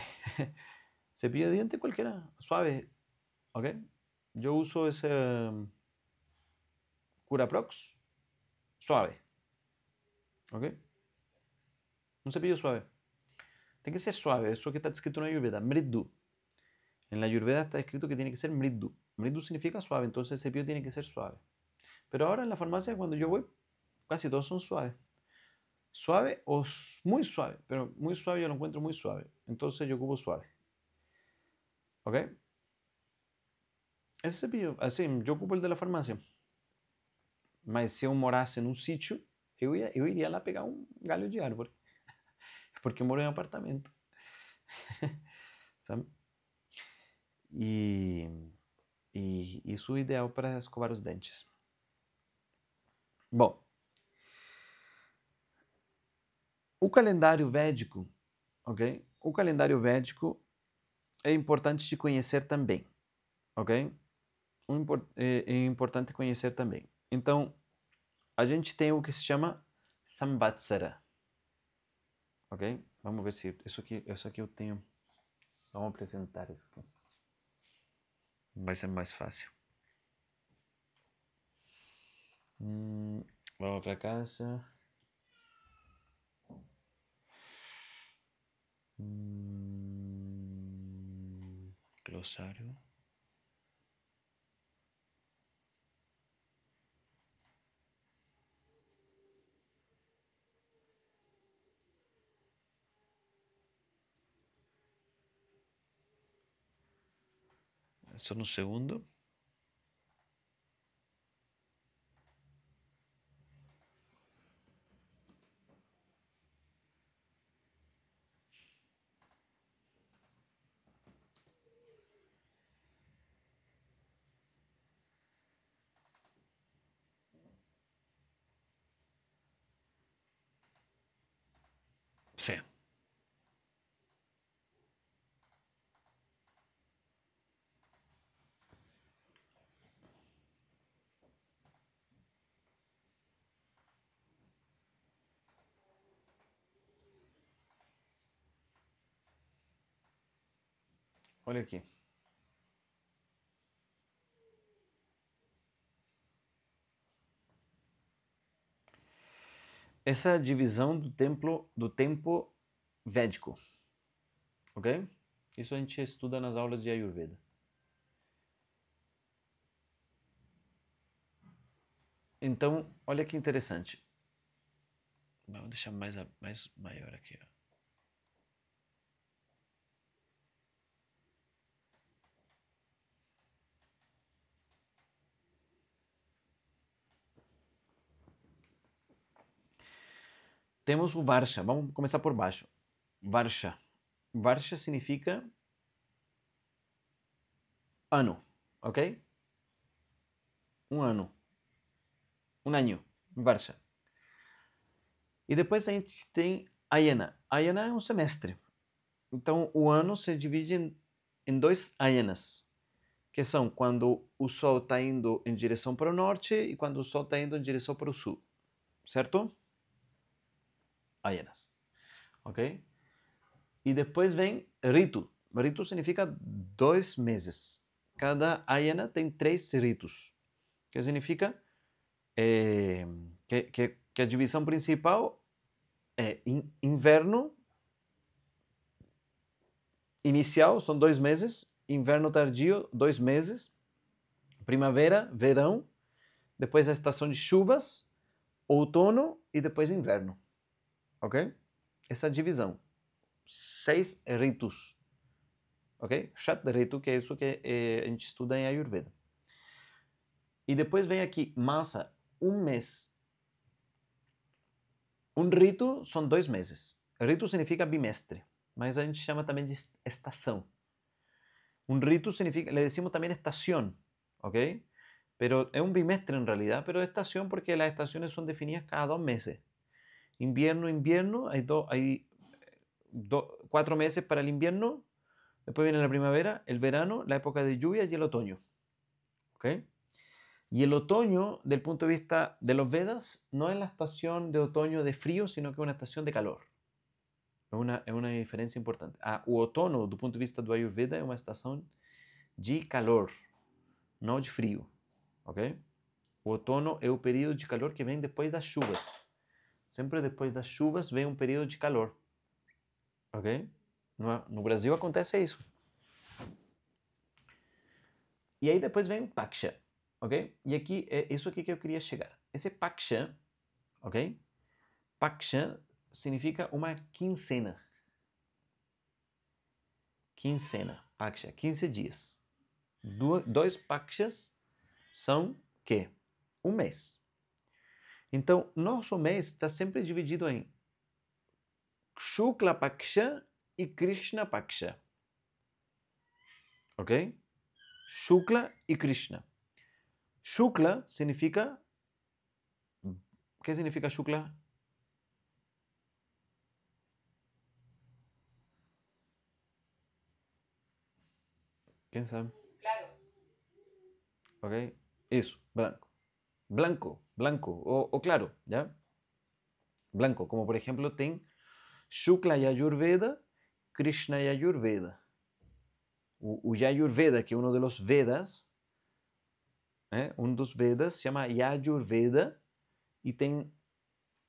Cepillo de dientes cualquiera, suave. ¿Ok? Yo uso ese Curaprox suave. ¿Ok? Un cepillo suave. Tem que ser suave, eso que está escrito na Ayurveda, Mridu. En la Ayurveda está escrito que tiene que ser Mridu. Mridu significa suave, entonces el cepillo tiene que ser suave. Pero ahora en la farmacia, cuando yo voy, casi todos son suaves. Suave o muy suave, pero muy suave yo lo encuentro muy suave. Entonces yo ocupo suave. ¿Ok? Esse cepillo, assim, eu ocupo el de la farmácia. Mas se eu morasse num sítio, eu iria lá pegar um galho de árvore. Porque eu moro em apartamento. Sabe? E isso é ideal para escovar os dentes. Bom, o calendário védico, ok? O calendário védico é importante de conhecer também, ok? É importante conhecer também. Então, a gente tem o que se chama Samvatsara, ok? Vamos ver se isso aqui eu tenho. Vamos apresentar isso aqui. Vai ser mais fácil. Vamos para casa. Glossário. Só no segundo. Sim. Olha aqui. Essa é a divisão do tempo védico. Ok? Isso a gente estuda nas aulas de Ayurveda. Então, olha que interessante. Vou deixar mais maior aqui. Ó. Temos o Varsha. Vamos começar por baixo. Varsha. Varsha significa ano, ok? Um ano. Um ano. Varsha. E depois a gente tem Ayana. Ayana é um semestre. Então, o ano se divide em 2 ayanas, que são quando o Sol está indo em direção para o norte e quando o Sol está indo em direção para o sul. Certo? Ayanas. Ok? E depois vem Ritu. Ritu significa 2 meses. Cada ayana tem 3 ritus. Que significa que a divisão principal é inverno inicial, são 2 meses. Inverno tardio, 2 meses. Primavera, verão. Depois a estação de chuvas, outono e depois inverno. Ok? Essa divisão. 6 ritus. Ok? Shat ritu, que é isso que a gente estuda em Ayurveda. E depois vem aqui, masa, um mês. Um rito são 2 meses. Rito significa bimestre, mas a gente chama também de estação. Un rito significa, le decimos también estación, ¿ok? Pero es un bimestre en realidad, pero estación porque las estaciones son definidas cada 2 meses. Invierno, invierno, hay 4 meses para el invierno, después viene la primavera, el verano, la época de lluvia y el otoño, ¿ok? Y el otoño, del punto de vista de los Vedas, no es la estación de otoño de frío, sino que es una estación de calor. É uma diferença importante. O outono, do ponto de vista do Ayurveda, é uma estação de calor, não de frio, ok? O outono é o período de calor que vem depois das chuvas. Sempre depois das chuvas vem um período de calor, ok? No Brasil acontece isso. E aí depois vem o Paksha, ok? E aqui é isso aqui que eu queria chegar. Esse Paksha, ok? Paksha significa uma quincena. Quincena, Paksha, 15 dias. 2 Pakshas são que? Um mês. Então, nosso mês está sempre dividido em Shukla Paksha e Krishna Paksha. Ok? Shukla e Krishna. Shukla significa... O que significa Shukla? Quem sabe? Claro. Ok? Isso, branco. Blanco, blanco, o claro, ¿ya? Blanco, como por ejemplo tem Shukla e Ayurveda, Krishna e Ayurveda. O Ayurveda, que é um dos Vedas, um dos Vedas se chama Yajurveda e tem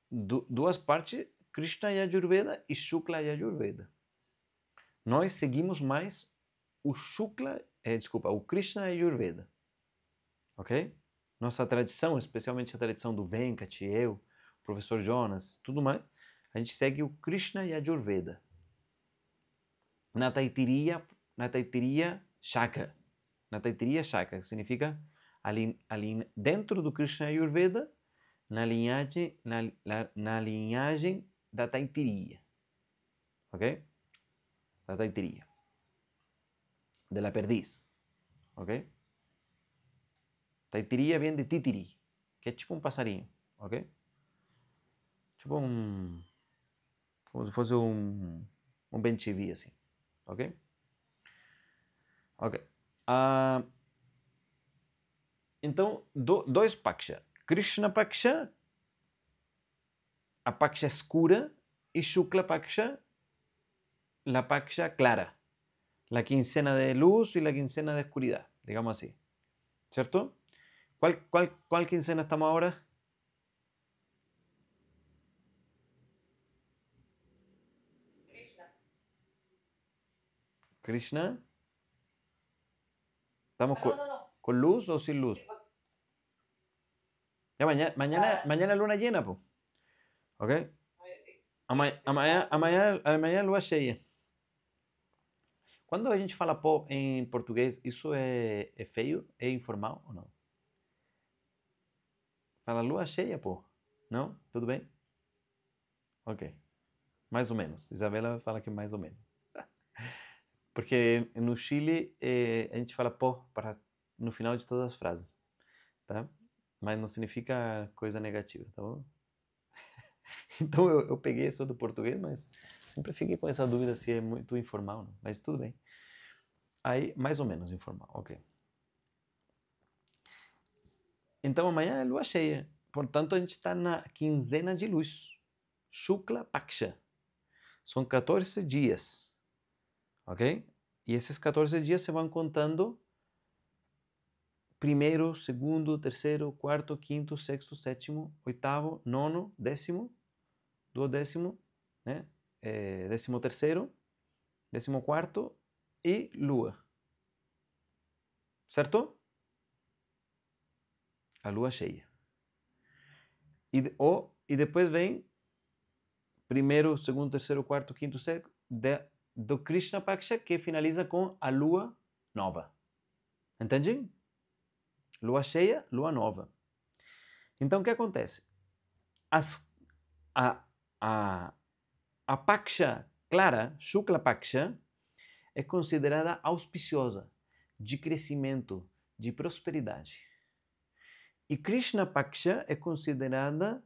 duas partes, Krishna e Ayurveda e Shukla e Ayurveda. Nós seguimos mais o o Krishna e Ayurveda. Ok? Nossa tradição, especialmente a tradição do Venkat, eu, o professor Jonas, tudo mais, a gente segue o Krishna e Ayurveda. Na Taittiriya Shaka. Na Taittiriya Shaka, que significa dentro do Krishna e Ayurveda, na linhagem da Taittiriya. Ok? Da Taittiriya. De la perdiz. Ok? Taittiriya vem de titiri, que é tipo um passarinho. Ok? Tipo como se fosse um Ben-TV, assim. Ok? Ok. Então, dois Paksha. Krishna Paksha, a Paksha escura, e Shukla Paksha, la Paksha clara. La quincena de luz y la quincena de oscuridad, digamos así. ¿Cierto? ¿Cuál quincena estamos ahora? Krishna. ¿Estamos con luz o sin luz? Ya mañana luna llena, pues. ¿Ok? Amanhã lua cheia. Quando a gente fala pó em português, isso é feio? É informal ou não? Fala lua cheia, pô. Não? Tudo bem? Ok. Mais ou menos. Isabela fala que mais ou menos. Porque no Chile a gente fala pó no final de todas as frases, tá? Mas não significa coisa negativa, tá bom? Então eu peguei isso do português, mas sempre fiquei com essa dúvida se é muito informal, não. Mas tudo bem. Aí, mais ou menos informal, ok. Então amanhã é lua cheia. Portanto, a gente está na quinzena de luz. Shukla Paksha. São 14 dias. Ok? E esses 14 dias se vão contando primeiro, segundo, terceiro, quarto, quinto, sexto, sétimo, oitavo, nono, décimo, duodécimo, né? 13º, 14º e lua. Certo? A lua cheia. E depois vem primeiro, segundo, terceiro, quarto, quinto, sexto, do Krishna Paksha, que finaliza com a lua nova. Entende? Lua cheia, lua nova. Então, o que acontece? A Paksha clara, Shukla Paksha, é considerada auspiciosa, de crescimento, de prosperidade. E Krishna Paksha é considerada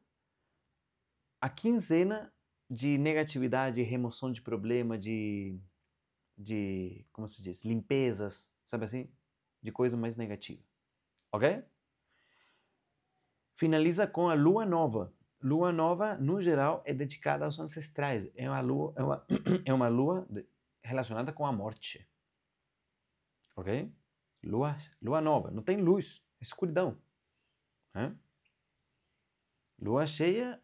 a quinzena de negatividade, remoção de problema, de como se diz, limpezas, sabe assim? De coisa mais negativa. Ok? Finaliza com a lua nova. Lua nova, no geral, é dedicada aos ancestrais. É uma lua relacionada com a morte. Ok? Lua nova. Não tem luz, é escuridão. Lua cheia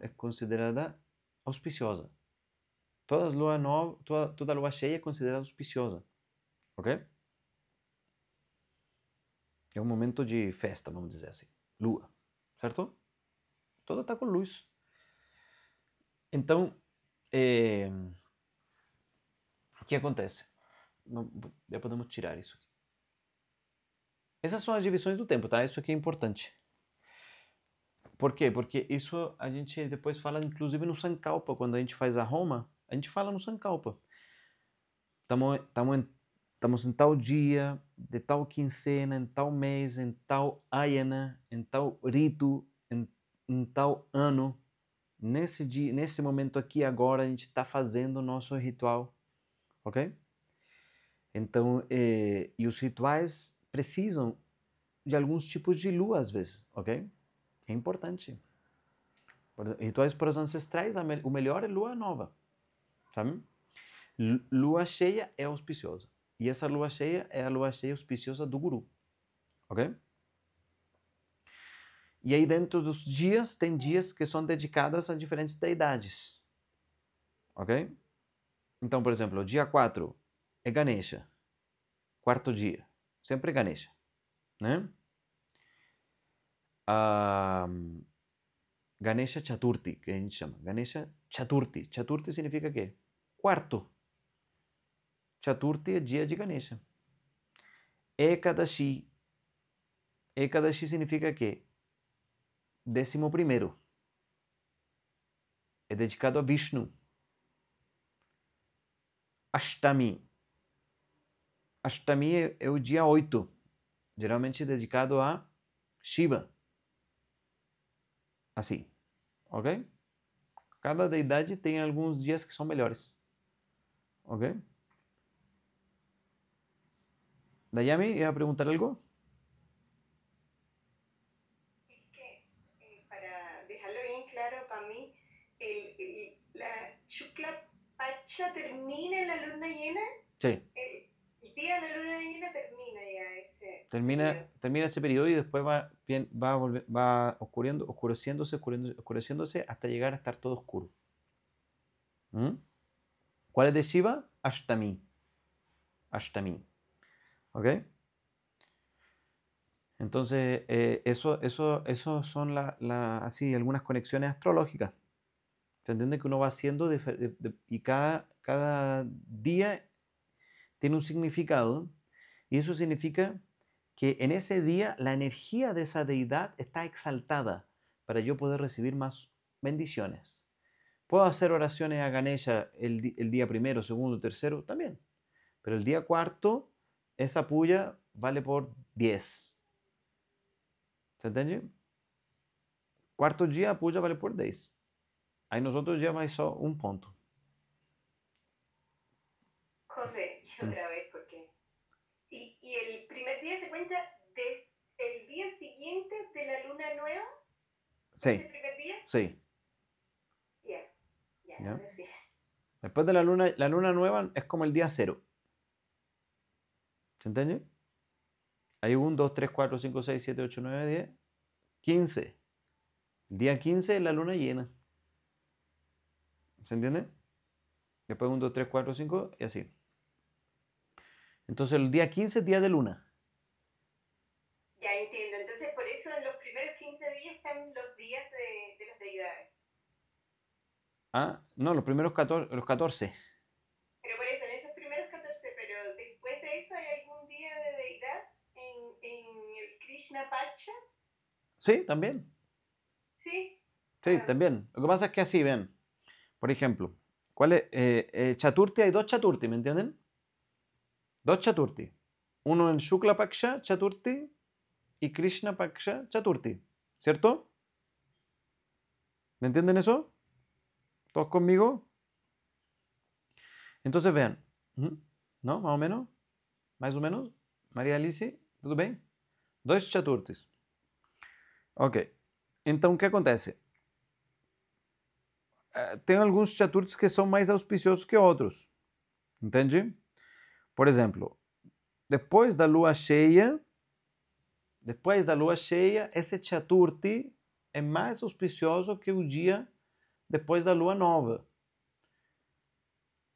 é considerada auspiciosa. Toda lua cheia é considerada auspiciosa. Ok? É um momento de festa, vamos dizer assim. Lua. Certo? Toda está com luz. Então, o que acontece? Já podemos tirar isso aqui. Essas são as divisões do tempo, tá? Isso aqui é importante. Por quê? Porque isso a gente depois fala, inclusive, no Sankalpa. Quando a gente faz a Roma, a gente fala no Sankalpa. Estamos em tal dia, de tal quincena, em tal mês, em tal ayana, em tal rito, em tal ano. Nesse dia, nesse momento aqui, agora, a gente está fazendo o nosso ritual. Ok? Então, e os rituais precisam de alguns tipos de lua, às vezes, ok? É importante. Rituais para os ancestrais, o melhor é lua nova, sabe? Lua cheia é auspiciosa. E essa lua cheia é a lua cheia auspiciosa do guru, ok? E aí dentro dos dias, tem dias que são dedicados a diferentes deidades, ok? Então, por exemplo, o dia 4 é Ganesha, quarto dia, sempre Ganesha, né? Ganesha Chaturthi, que a gente chama. Ganesha Chaturthi. Chaturthi significa o quê? Quarto. Chaturthi é dia de Ganesha. Ekadashi. Ekadashi significa o quê? 11º. É dedicado a Vishnu. Ashtami. Ashtami é o dia 8. Geralmente é dedicado a Shiva. Assim. Ok? Cada deidade tem alguns dias que são melhores. Ok? Dayami, ¿iba a preguntar algo? Es que, para dejarlo bien claro para mí, la Shukla Pacha termina en la luna llena, Sí, el día de la luna llena termina ya ese termina, periodo. termina ese periodo y después va oscureciéndose hasta llegar a estar todo oscuro. ¿Mm? ¿Cuál es de Shiva? Ashtami. Ashtami. ¿Ok? Entonces, eso son así algunas conexiones astrológicas. ¿Se entiende que uno va haciendo y cada día tiene un significado? Y eso significa que en ese día la energía de esa deidad está exaltada para yo poder recibir más bendiciones. ¿Puedo hacer oraciones a Ganesha el día primero, segundo, tercero? También. Pero el día cuarto, esa puya vale por 10. ¿Se entiende? Cuarto dia, a puja vale por 10. Aí nos outros dias vai só um ponto. José, y Hum. otra vez, porque. Y el primer día se cuenta desde el día siguiente de la luna nueva, ese Sim, primer día. sim. Ya, ya, ¿Ya? ahora sí. Después de la luna nueva es como el día cero. ¿Se entiende? Hay 1, 2, 3, 4, 5, 6, 7, 8, 9, 10, 15. El día 15 es la luna llena. ¿Se entiende? Después 1, 2, 3, 4, 5 y así. Entonces el día 15 es día de luna. Ya entiendo. Entonces, por eso en los primeros 15 días están los días de las deidades. Ah, no, los primeros 14, los 14. Pero por eso, en esos primeros 14, pero después de eso, ¿hay algún día de deidad en el Krishna Pacha? Sí, también. Sí. Sí, Ah, también. Lo que pasa es que así, ven. Por ejemplo, ¿cuál es? Chaturthi, hay dos Chaturthi, ¿me entienden? Dos Chaturthi. Uno en Shukla Paksha Chaturthi y Krishna Paksha Chaturthi. ¿Cierto? ¿Me entienden eso? ¿Todos conmigo? Entonces vean. ¿No? Más o menos. Mais ou menos. Maria Alice, tudo bem? Dois Chaturthis. Ok. Então, o que acontece? Tem alguns Chaturthis que são mais auspiciosos que outros. Entende? Por exemplo, depois da lua cheia, esse Chaturthi é mais auspicioso que o dia depois da lua nova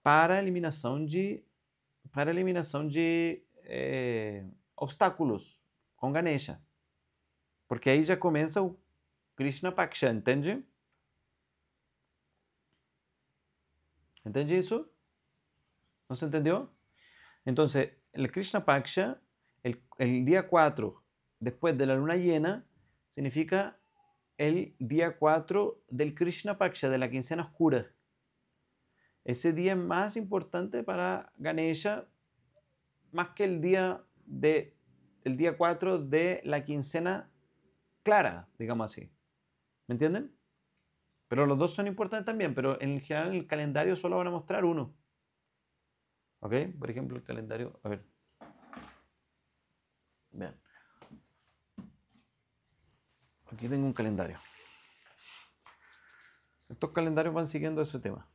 para a eliminação de obstáculos com Ganesha. Porque aí já começa o Krishna Paksha, entende? ¿Entende isso? ¿No se entendió? Entonces, el Krishna Paksha, el día 4 después de la luna llena, significa el día 4 del Krishna Paksha, de la quincena oscura. Ese día es más importante para Ganesha, más que el día 4 de la quincena clara, digamos así. ¿Me entienden? Pero los dos son importantes también, pero en general en el calendario solo van a mostrar uno. ¿Ok? Por ejemplo, el calendario, a ver. Vean. Aquí tengo un calendario. Estos calendarios van siguiendo ese tema.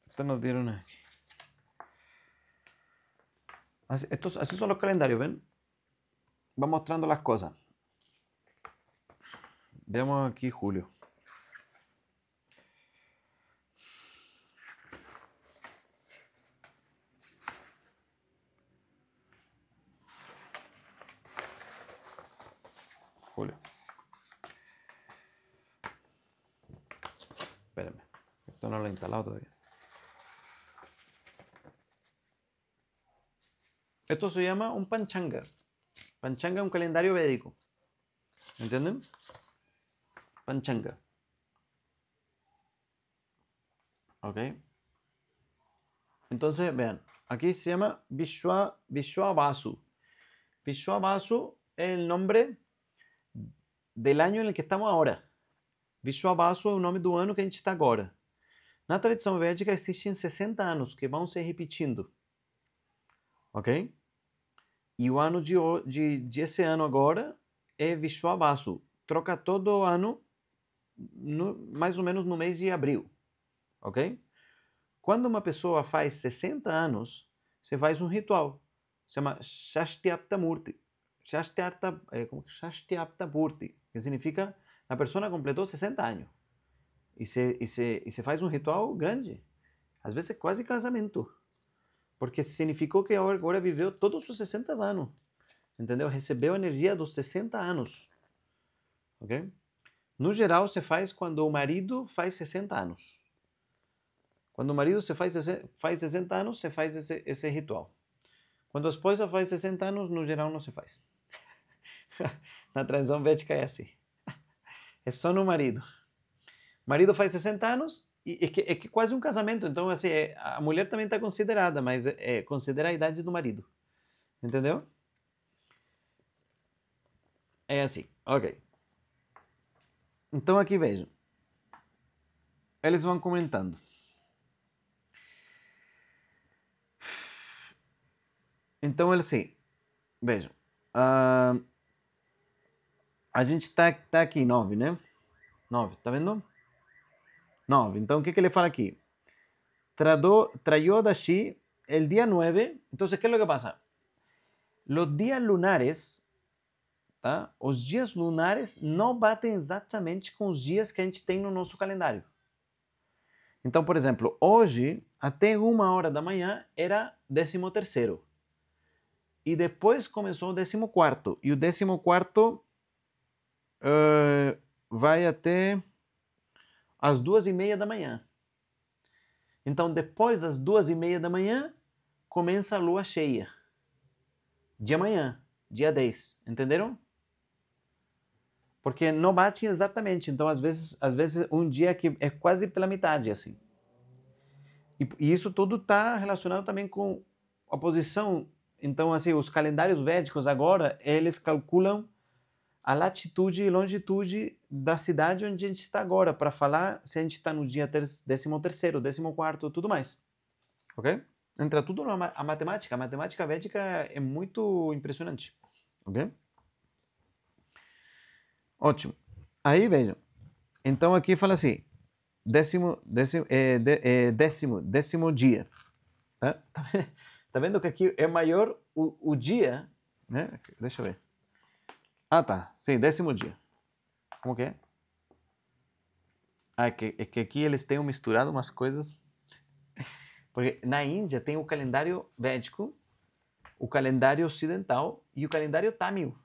Estos nos dieron aquí. Así son los calendarios, ¿ven? Va mostrando las cosas. Veamos aquí julio. Julio. Espérenme. Esto no lo he instalado todavía. Esto se llama un panchanga. Panchanga es un calendario védico. ¿Entienden? Panchanga. ¿Ok? Entonces, vean. Aquí se llama Vishwavasu. Vishwavasu es el nombre del año en el que estamos ahora. Vishwavasu é o nome do ano que a gente está agora. Na tradição védica existem 60 anos que vão se repetindo. Ok? E o ano de esse ano agora é Vishwavasu. Troca todo ano, mais ou menos no mês de abril. Ok? Quando uma pessoa faz 60 anos, você faz um ritual. Se chama Shashtiaptamurti. Shashtiaptamurti, que significa a pessoa completou 60 anos. E se faz um ritual grande. Às vezes é quase casamento. Porque significou que agora viveu todos os 60 anos. Entendeu? Recebeu a energia dos 60 anos. Ok? No geral, se faz quando o marido faz 60 anos. Quando o marido faz 60 anos, você faz esse ritual. Quando a esposa faz 60 anos, no geral não se faz. Na tradição védica é assim. É só no marido. O marido faz 60 anos e é quase um casamento. Então, assim, a mulher também está considerada, mas considera a idade do marido. Entendeu? É assim. Ok. Então, aqui vejam. Eles vão comentando. Então, ele assim, vejam, a gente tá aqui 9, né? 9, tá vendo? 9. Então, o que ele fala aqui? Trayodashi, el día 9. Entonces, ¿qué es lo que pasa? Los días lunares, tá? Os dias lunares não batem exatamente com os dias que a gente tem no nosso calendário. Então, por exemplo, hoje, até 1h da manhã, era 13º. E depois começou o 14º. E o 14º vai até às 2h30 da manhã. Então, depois das 2h30 da manhã, começa a lua cheia. De amanhã, dia 10. Entenderam? Porque não bate exatamente. Então, às vezes um dia que é quase pela metade, assim. E isso tudo está relacionado também com a posição. Então, assim, os calendários védicos agora, eles calculam a latitude e longitude da cidade onde a gente está agora, para falar se a gente está no dia 13º, 14º, tudo mais. Ok? Entra tudo a matemática. A matemática védica é muito impressionante. Ok? Ótimo. Aí, vejam. Então, aqui fala assim, décimo dia. Tá? Tá vendo que aqui é maior o dia, né? Deixa eu ver. Ah, tá. Sim, 10º dia. Como que é? Ah, é que aqui eles têm misturado umas coisas. Porque na Índia tem o calendário védico, o calendário ocidental e o calendário tamil.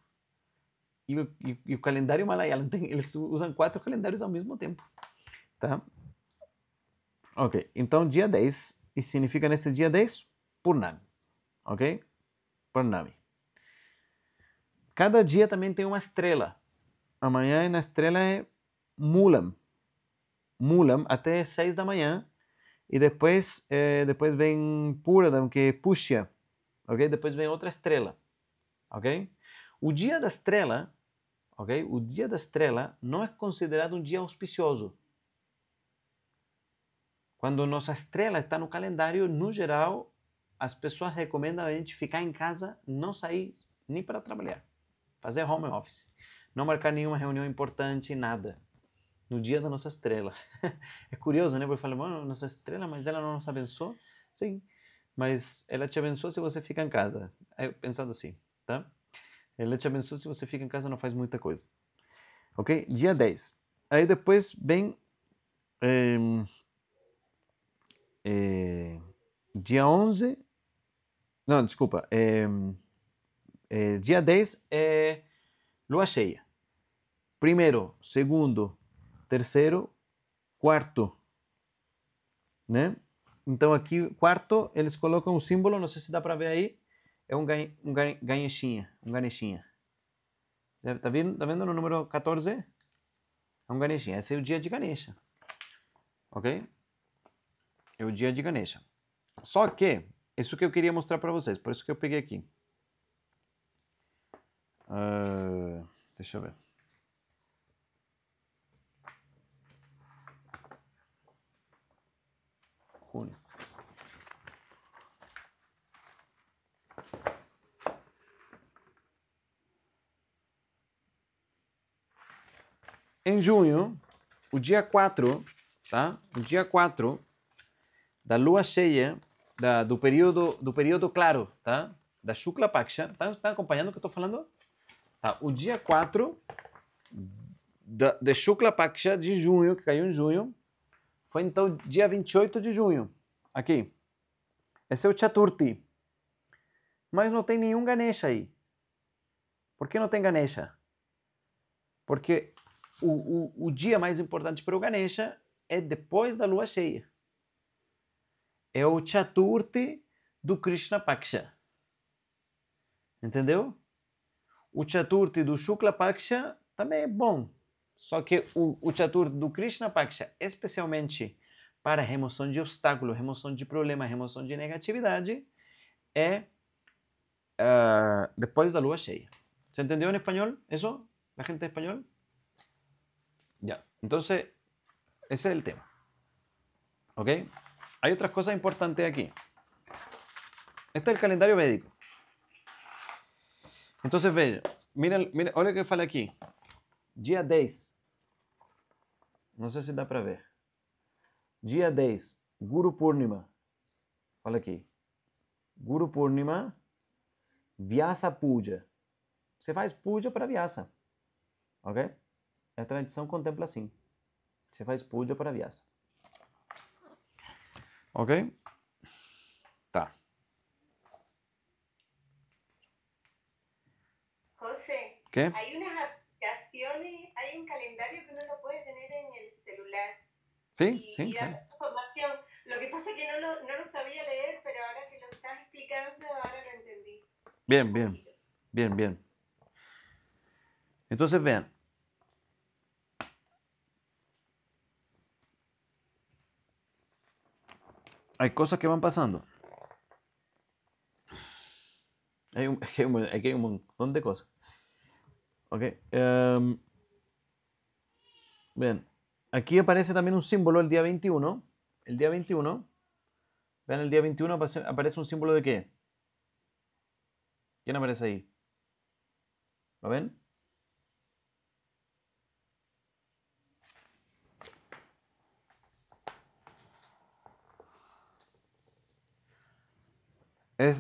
E o calendário malayalam. Eles usam 4 calendários ao mesmo tempo. Tá? Ok. Então, dia 10. E significa nesse dia 10? Purnami. Ok? Purnami. Cada dia também tem uma estrela. Amanhã na estrela é Mulam. Mulam até 6 da manhã. E depois vem Puradam, que é Pushya. Ok? Depois vem outra estrela. Ok? O dia da estrela, ok? O dia da estrela não é considerado um dia auspicioso. Quando nossa estrela está no calendário, no geral, as pessoas recomendam a gente ficar em casa, não sair nem para trabalhar. Fazer home office. Não marcar nenhuma reunião importante, nada. No dia da nossa estrela. É curioso, né? Porque fala, mano, nossa estrela, mas ela não nos abençoou? Sim, mas ela te abençoa se você fica em casa. Pensando assim, tá? Ela te abençoa se você fica em casa e não faz muita coisa. Ok? Dia 10. Aí depois vem dia 11. Não, desculpa. Dia 10 é lua cheia. Primeiro, segundo, terceiro, quarto. Né? Então aqui, quarto, eles colocam um símbolo, não sei se dá para ver aí, é um Ganeshinha. Tá vendo no número 14? É um Ganeshinha. Esse é o dia de Ganesha. Ok? É o dia de Ganesha. Só que, isso que eu queria mostrar para vocês, por isso que eu peguei aqui. Deixa eu ver. Junho. Em junho, o dia 4, tá? O dia 4 da lua cheia, do período claro, tá? Da Shukla Paksha. Tá acompanhando o que eu estou falando? Tá? O dia 4 de Shukla Paksha de junho, que caiu em junho, foi então dia 28 de junho. Aqui. Esse é o Chaturthi. Mas não tem nenhum Ganesha aí. Por que não tem Ganesha? Porque o dia mais importante para o Ganesha é depois da lua cheia. É o Chaturthi do Krishna Paksha. Entendeu? O Chaturthi do Shukla Paksha também é bom. Só que o Chaturthi do Krishna Paksha, especialmente para remoção de obstáculos, remoção de problema, remoção de negatividade, é depois da lua cheia. ¿Se entendió en español eso? ¿La gente de español? Ya. Entonces, ese es el tema. ¿Ok? Hay otras cosas importantes aquí. Este es el calendario védico. Entonces, veja. Miren, olha o que fala aqui. Dia 10. Não sei se dá para ver. Dia 10. Guru Purnima. Fala aqui. Guru Purnima. Vyasa Puja. Você faz puja para Vyasa. Ok? A tradição contempla assim. Você faz puja para Vyasa. Ok? Tá. José, ¿Qué? hay unas aplicaciones, hay un calendario que uno lo puede tener en el celular Sí, y claro. dar información. Lo que pasa es que no lo sabía leer, pero ahora que lo estás explicando, ahora lo entendí. Bien, bien. Bien, bien. Entonces, vean. Hay cosas que van pasando. Aquí hay un montón de cosas. Ok. Bien. Aquí aparece también un símbolo el día 21. El día 21. Vean, el día 21 aparece un símbolo de qué. ¿Quién aparece ahí? ¿Lo ven?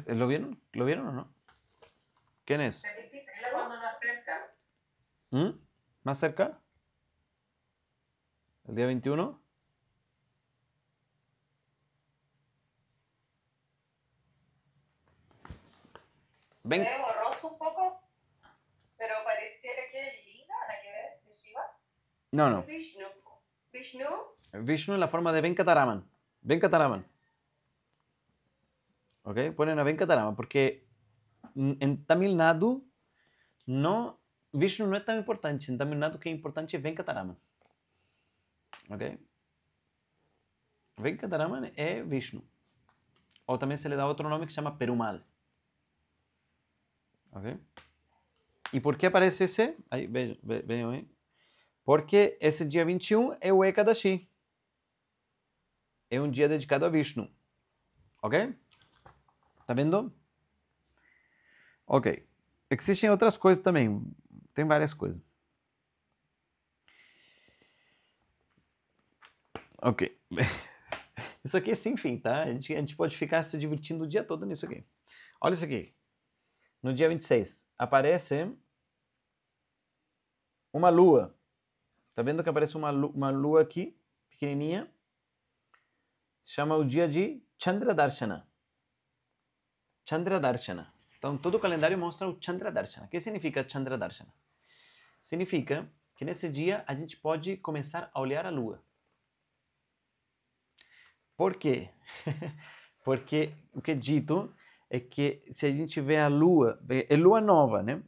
¿Lo vieron? ¿Lo vieron o no? ¿Quién es? Cuando nos acerca. ¿Más cerca? ¿El día 21? Ven. Se ve borroso un poco, pero pareciera que es Lina, la que ves de Shiva. No. Vishnu. Vishnu. Vishnu en la forma de Venkataraman. Venkataraman. ¿Ok? Ponen a Venkataraman porque en Tamil Nadu Vishnu no es tan importante. En Tamil Nadu que es importante es Venkataraman. ¿Ok? Venkataraman es Vishnu. O también se le da otro nombre que se llama Perumal. ¿Ok? ¿Y por qué aparece ese? Ahí, vean ahí. Porque esse dia 21 é o Ekadashi. É um dia dedicado a Vishnu. Ok? Tá vendo? Ok. Existem outras coisas também. Tem várias coisas. Ok. Isso aqui é sem fim, tá? A gente pode ficar se divertindo o dia todo nisso aqui. Olha isso aqui. No dia 26, aparece uma lua. Tá vendo que aparece uma lua aqui, pequenininha? Chama o dia de Chandra Darshana. Chandra Darshana. Então, todo o calendário mostra o Chandra Darshana. O que significa Chandra Darshana? Significa que nesse dia a gente pode começar a olhar a lua. Por quê? Porque o que é dito é que se a gente vê a lua, é lua nova, né?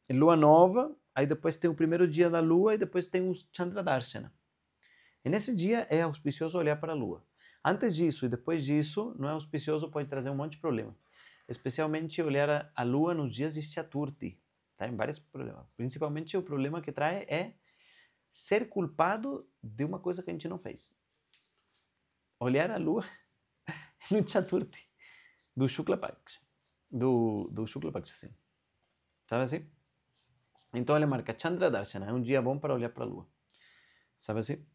É lua nova, aí depois tem o primeiro dia da lua e depois tem o Chandra Darshana. E nesse dia é auspicioso olhar para a lua. Antes disso e depois disso, não é auspicioso, pode trazer um monte de problema. Especialmente olhar a lua nos dias de Chaturthi. Tem vários problemas. Principalmente o problema que traz é ser culpado de uma coisa que a gente não fez. Olhar a lua no Chaturthi do Shukla Paksha. Do Shukla Paksha, sim. Sabe assim? Então ele marca Chandra Darshana, é um dia bom para olhar para a lua. Sabe assim?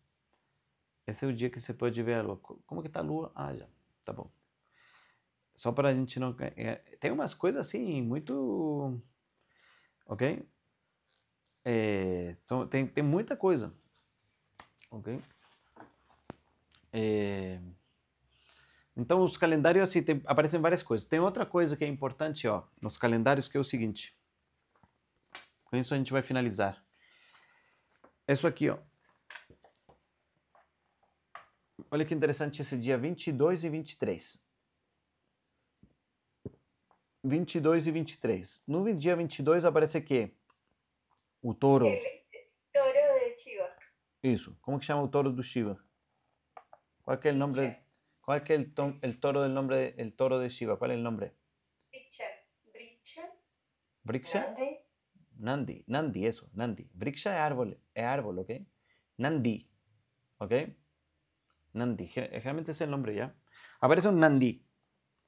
Esse é o dia que você pode ver a lua. Como que tá a lua? Ah, já. Tá bom. Só para a gente não... tem umas coisas assim, muito... Ok? Tem muita coisa. Ok? Então, os calendários, assim, aparecem várias coisas. Tem outra coisa que é importante, ó, nos calendários, que é o seguinte. Com isso a gente vai finalizar. Isso aqui, ó. Olha que interessante esse dia 22 e 23. 22 e 23. No dia 22 aparece o quê? O touro. El toro de Shiva. Isso. Como que chama o touro do Shiva? ¿Cuál que es el nombre? ¿Cuál que es el toro del nombre? El toro de Shiva. ¿Cuál es el nombre? Bricha. Bricha. ¿Vriksha? Nandi. Nandi. Nandi, eso. Nandi. Vriksha es árbol, ¿ok? Nandi, ¿ok? Nandi. Generalmente es el nombre, ¿ya? Aparece un Nandi,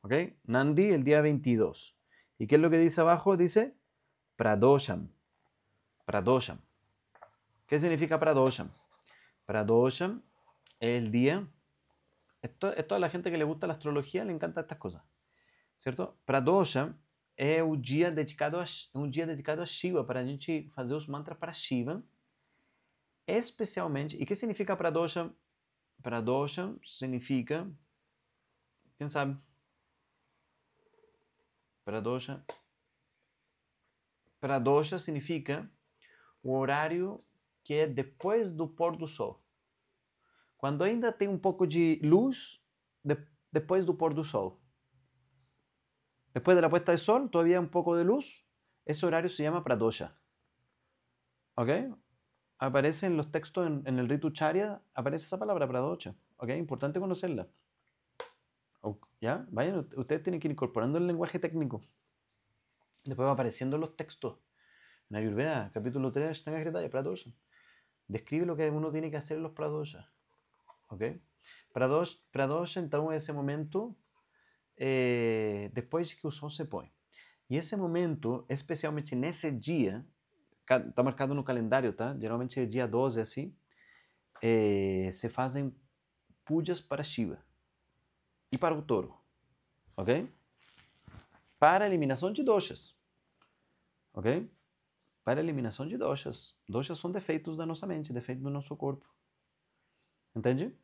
¿ok? Nandi el día 22. ¿Y qué es lo que dice abajo? Dice Pradosham. Pradosham. ¿Qué significa Pradosham? Pradosham es el día... Toda la gente que le gusta la astrología le encanta estas cosas, certo? Pradosham é o dia dedicado a Shiva, para a gente fazer os mantras para Shiva, especialmente. E o que significa Pradosham? Pradosham significa, quem sabe? Pradosha significa o horário que é depois do pôr do sol. Quando ainda tem um pouco de luz, depois do pôr do sol. Después de la puesta de sol, todavía un poco de luz. Ese horario se llama Pradosha. ¿Ok? Aparece en los textos, en el Ritu Charya, aparece esa palabra Pradosha. ¿Ok? Importante conocerla. ¿Ya? Vayan, ustedes tienen que ir incorporando el lenguaje técnico. Después va apareciendo en los textos. En Ayurveda, capítulo 3, Ashtanga Hridaya, Pradosha. Describe lo que uno tiene que hacer en los Pradosha. ¿Ok? Pradosha, então, é esse momento depois que o sol se põe. E esse momento, especialmente nesse dia, está marcado no calendário, tá? Geralmente é dia 12, assim, se fazem pujas para Shiva e para o touro, ok? Para eliminação de doshas, ok? Para eliminação de doshas. Doshas são defeitos da nossa mente, defeitos do nosso corpo. Entende?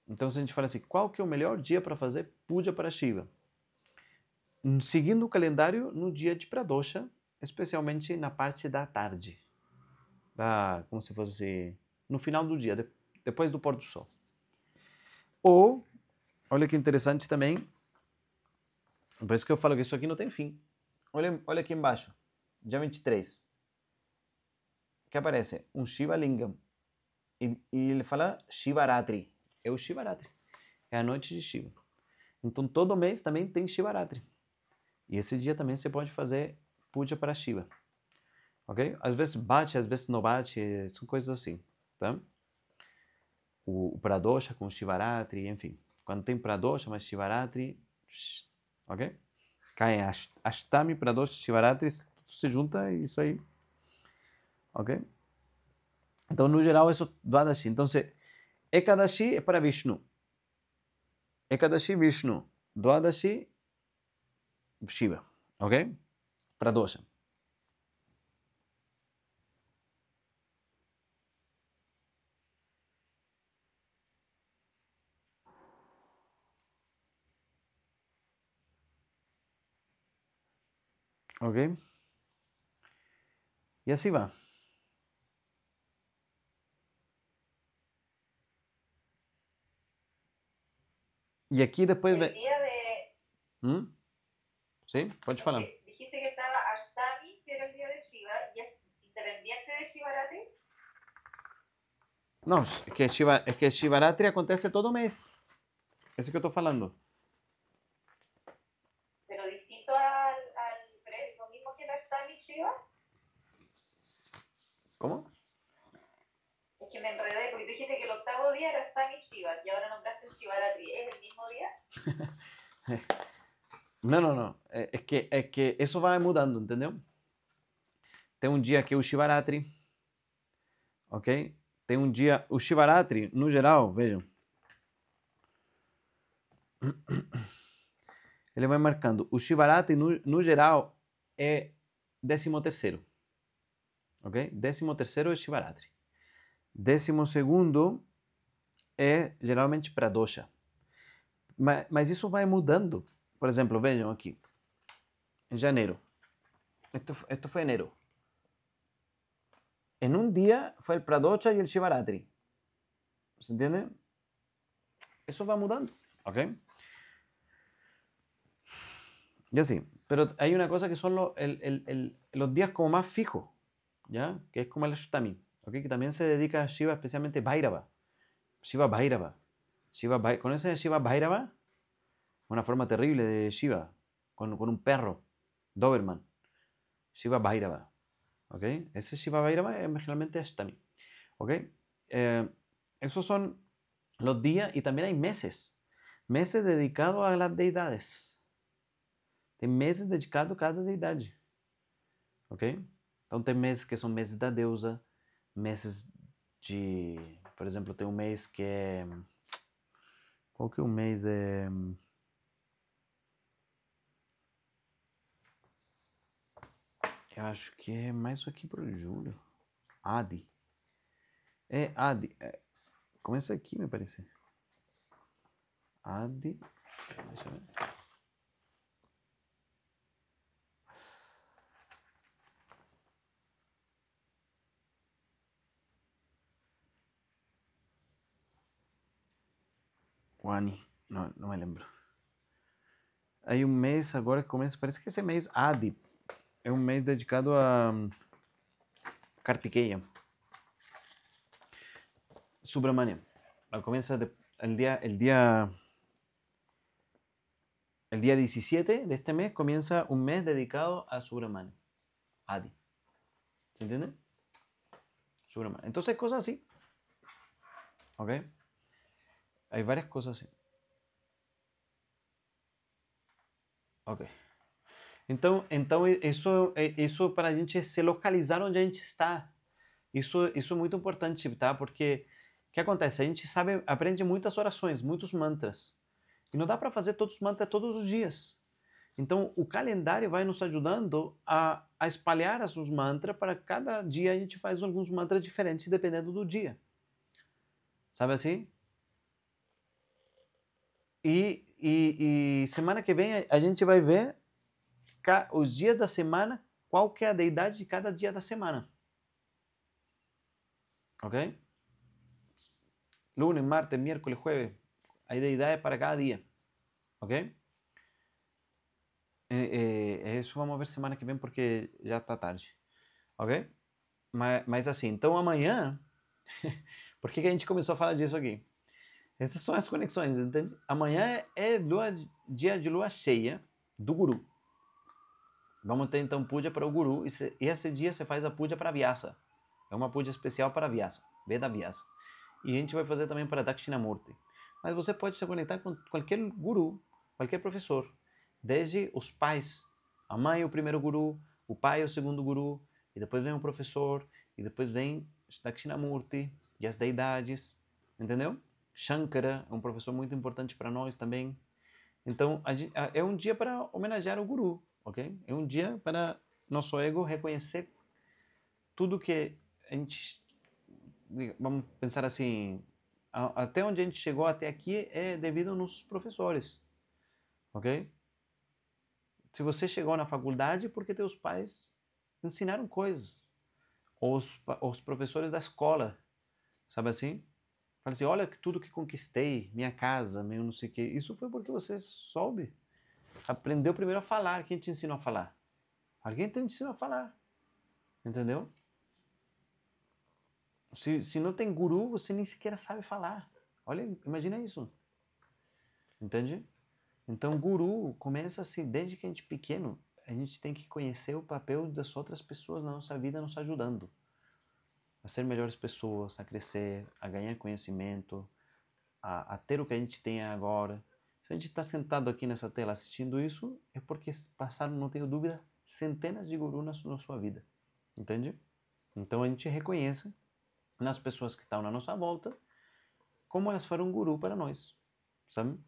Então, se a gente fala assim, qual que é o melhor dia para fazer puja para Shiva? Seguindo o calendário, no dia de Pradosha, especialmente na parte da tarde. Como se fosse no final do dia, depois do pôr do sol. Ou, olha que interessante também, por isso que eu falo que isso aqui não tem fim. Olha aqui embaixo, dia 23. Que aparece um Shiva Lingam. E ele fala Shivaratri. É o Shivaratri. É a noite de Shiva. Então todo mês também tem Shivaratri. E esse dia também você pode fazer puja para Shiva. Ok? Às vezes bate, às vezes não bate, são coisas assim, tá? O Pradosha com Shivaratri, enfim. Quando tem Pradosha, mas Shivaratri, ok? Cai Ashtami, Pradosha, Shivaratri, tudo se junta e isso aí, ok? Então, no geral, isso é Dwadashi. Então, Ekadashi é para Vishnu. Ekadashi, Vishnu. Dwadashi, Shiva, ok? Pradosha. Ok? E assim vai. E aqui depois El día de... Sim, pode falar. Dijiste que estaba Ashtami, que era el día de Shiva, y es independiente de Shivaratri. Não, é que Shivaratri acontece todo mês. É isso que eu estou falando. Pero distinto al lo mismo que el Ashtami Shiva. Como? Es que me enredé porque tú dijiste que el octavo día era Ashtami Shiva y ahora nombraste el Shivaratri. ¿Es el mismo día? Não. É que isso vai mudando, entendeu? Tem um dia que é o Shivaratri, ok? Tem um dia... O Shivaratri, no geral, vejam. Ele vai marcando. O Shivaratri, no geral, é 13º. Ok? 13º é Shivaratri. 12º é geralmente para dosha. Mas isso vai mudando. Por exemplo, vejam aqui. Em janeiro. Esto foi enero. En un día fue el Pradocha y el Shivaratri. ¿Se entiende? Eso va mudando. ¿Ok? Y así. Pero hay una cosa que son los días como más fijos. ¿Ya? Que es como el Ashtami. ¿Ok? Que también se dedica a Shiva, especialmente Bhairava. Shiva Bhairava. ¿Conoces a Shiva Bhairava? Una forma terrible de Shiva. Con un perro. Doberman. Shiva Bhairava. ¿Ok? Ese Shiva Bhairava es generalmente Ashtami. ¿Ok? Esos son los días y también hay meses. Meses dedicados a las deidades. Tem meses dedicados a cada deidade. Ok? Então tem meses que são meses da deusa. Meses de... Por exemplo, tem um mês que é... Qual que é o mês? Eu acho que é mais aqui para o julho. Adi. É Adi. Começa aqui, me parece. Adi. Deixa eu ver. Wani. Não me lembro. Aí um mês agora que começa, parece que esse é mês Adi. É um mês dedicado a Kartikeya. Subramania. Comienza el día 17 de este mes comienza un mes dedicado a Subramania. Adi. ¿Se entiende? Subramania. Entonces cosas así. ¿Ok? Hay varias cosas así. Ok. Então isso para a gente se localizar onde a gente está. Isso é muito importante, tá? Porque o que acontece? A gente aprende muitas orações, muitos mantras. E não dá para fazer todos os mantras todos os dias. Então, o calendário vai nos ajudando a espalhar os mantras para cada dia a gente faz alguns mantras diferentes dependendo do dia. Sabe assim? E semana que vem a gente vai ver os dias da semana, qual que é a deidade de cada dia da semana. Ok? Lunes, martes, miércoles, jueves. Hay deidades para cada dia. Ok? Isso vamos ver semana que vem porque já está tarde. Ok? Mas assim, então amanhã... Por que a gente começou a falar disso aqui? Essas são as conexões, entende? Amanhã é dia de lua cheia do Guru. Vamos ter então puja para o Guru e esse dia você faz a puja para Vyasa. É uma puja especial para Vyasa, Veda Vyasa. E a gente vai fazer também para Dakshinamurti. Mas você pode se conectar com qualquer Guru, qualquer professor. Desde os pais. A mãe é o primeiro Guru, o pai é o segundo Guru, e depois vem o professor, e depois vem Dakshinamurti e as deidades. Entendeu? Shankara é um professor muito importante para nós também. Então, é um dia para homenagear o Guru, ok? É um dia para nosso ego reconhecer tudo que a gente... Vamos pensar assim, até onde a gente chegou até aqui é devido aos nossos professores, ok? Se você chegou na faculdade, porque teus pais ensinaram coisas. Ou os professores da escola, sabe assim? Fala assim, olha tudo que conquistei, minha casa, meu não sei o quê. Isso foi porque você soube. Aprendeu primeiro a falar. Quem te ensinou a falar? Alguém te ensinou a falar. Entendeu? Se não tem guru, você nem sequer sabe falar. Olha, imagina isso. Entende? Então, guru começa assim, desde que a gente é pequeno, a gente tem que conhecer o papel das outras pessoas na nossa vida nos ajudando a ser melhores pessoas, a crescer, a ganhar conhecimento, a ter o que a gente tem agora. Se a gente está sentado aqui nessa tela assistindo isso, é porque passaram, não tenho dúvida, centenas de gurus na sua vida. Entende? Então a gente reconhece nas pessoas que estão na nossa volta como elas foram guru para nós, sabe?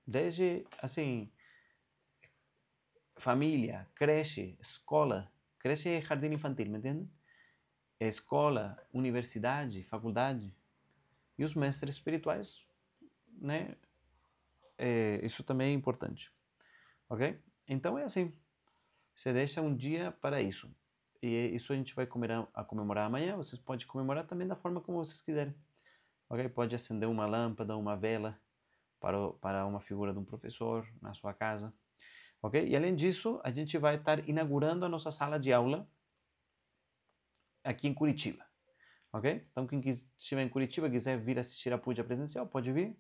Desde, assim, família, creche, escola. Creche é jardim infantil, me entende? Escola, universidade, faculdade. E os mestres espirituais, né? Isso também é importante. Ok? Então é assim. Você deixa um dia para isso. E isso a gente vai comemorar amanhã. Vocês podem comemorar também da forma como vocês quiserem. Ok? Pode acender uma lâmpada, uma vela para uma figura de um professor na sua casa. Ok? E além disso, a gente vai estar inaugurando a nossa sala de aula aqui em Curitiba. Ok? Então quem estiver em Curitiba quiser vir assistir a puja presencial, pode vir.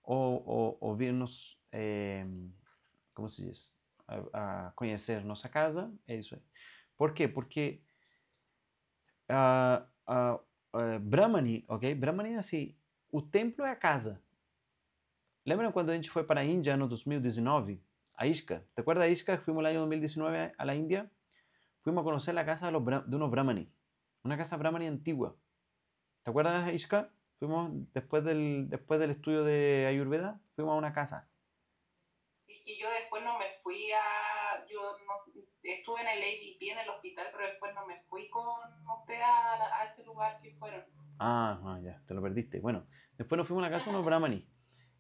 Ou vir-nos, como se diz, a conhecer nossa casa. É isso aí. Por quê? Porque Brahmani, ok? Brahmani é assim, o templo é a casa. Lembram quando a gente foi para a Índia no 2019? A Isca. ¿Te acuerdas de Isca? Fuimos el año 2019 a la India. Fuimos a conocer la casa de unos Brahmani. Una casa Brahmani antigua. ¿Te acuerdas, Isca? Fuimos después del estudio de Ayurveda, fuimos a una casa. Es que yo después no me fui a... Yo no, estuve en el ABP, en el hospital, pero después no me fui con usted a ese lugar que fueron. Ya, te lo perdiste. Bueno, después nos fuimos a la casa de unos Brahmani.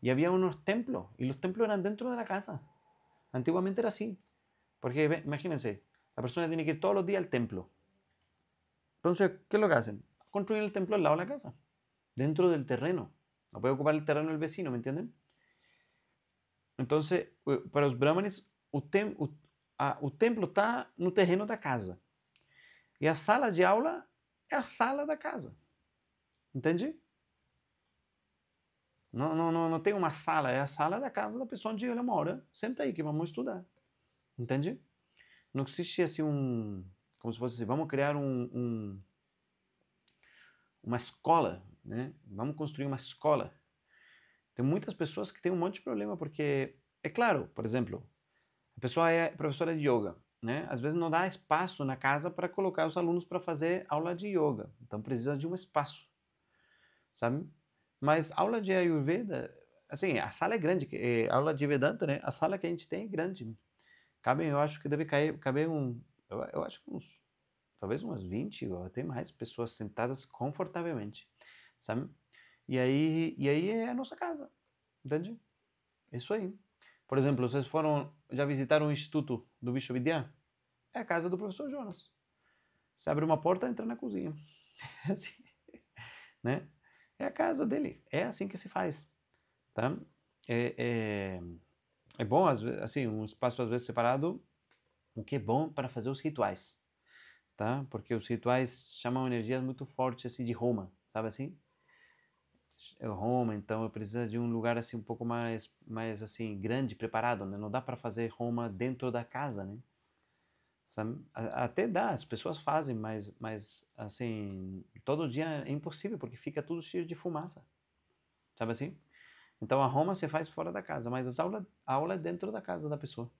Y había unos templos, y los templos eran dentro de la casa. Antiguamente era así. Porque imagínense, la persona tiene que ir todos los días al templo. Entonces, ¿qué es lo que hacen? Construyen el templo al lado de la casa, dentro del terreno. No puede ocupar el terreno del vecino, ¿me entienden? Entonces, para os brahmanes, o templo está no terreno da casa. E a sala de aula é a sala da casa. Entende? Não tem uma sala, é a sala da casa da pessoa onde ela mora. Senta aí que vamos estudar. Entende? Não existe assim como se fosse assim, vamos criar uma escola, né? Vamos construir uma escola. Tem muitas pessoas que têm um monte de problema, porque, é claro, por exemplo, a pessoa é professora de yoga, né? Às vezes não dá espaço na casa para colocar os alunos para fazer aula de yoga. Então precisa de um espaço, sabe? Mas aula de Ayurveda, assim, a sala é grande, aula de Vedanta, né? A sala que a gente tem é grande. Eu acho que deve caber eu acho que talvez umas 20 ou até mais pessoas sentadas confortavelmente, sabe? E aí é a nossa casa, entende? Isso aí. Por exemplo, vocês já visitaram o Instituto do Vishwavidya? É a casa do professor Jonas. Você abre uma porta, entra na cozinha. É assim, né? É a casa dele. É assim que se faz, tá? É bom, assim, um espaço às vezes separado, o que é bom para fazer os rituais, tá? Porque os rituais chamam energias muito fortes assim de Roma, sabe assim? Roma, então eu preciso de um lugar assim um pouco mais assim grande, preparado, né? Não dá para fazer Roma dentro da casa, né? Sabe? Até dá, as pessoas fazem, mas assim, todo dia é impossível porque fica tudo cheio de fumaça, sabe assim? Então a Roma se faz fora da casa, mas a aula é dentro da casa da pessoa,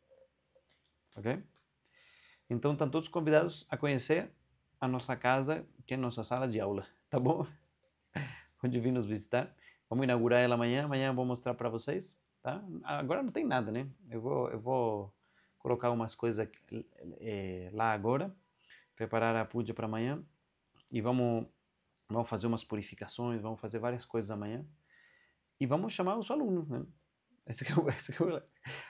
ok? Então estão todos convidados a conhecer a nossa casa, que é a nossa sala de aula, tá bom? Onde vir nos visitar. Vamos inaugurar ela amanhã. Amanhã eu vou mostrar para vocês, tá? Agora não tem nada, né? Eu vou colocar umas coisas lá agora, preparar a puja para amanhã e vamos fazer umas purificações, vamos fazer várias coisas amanhã e vamos chamar os alunos, né?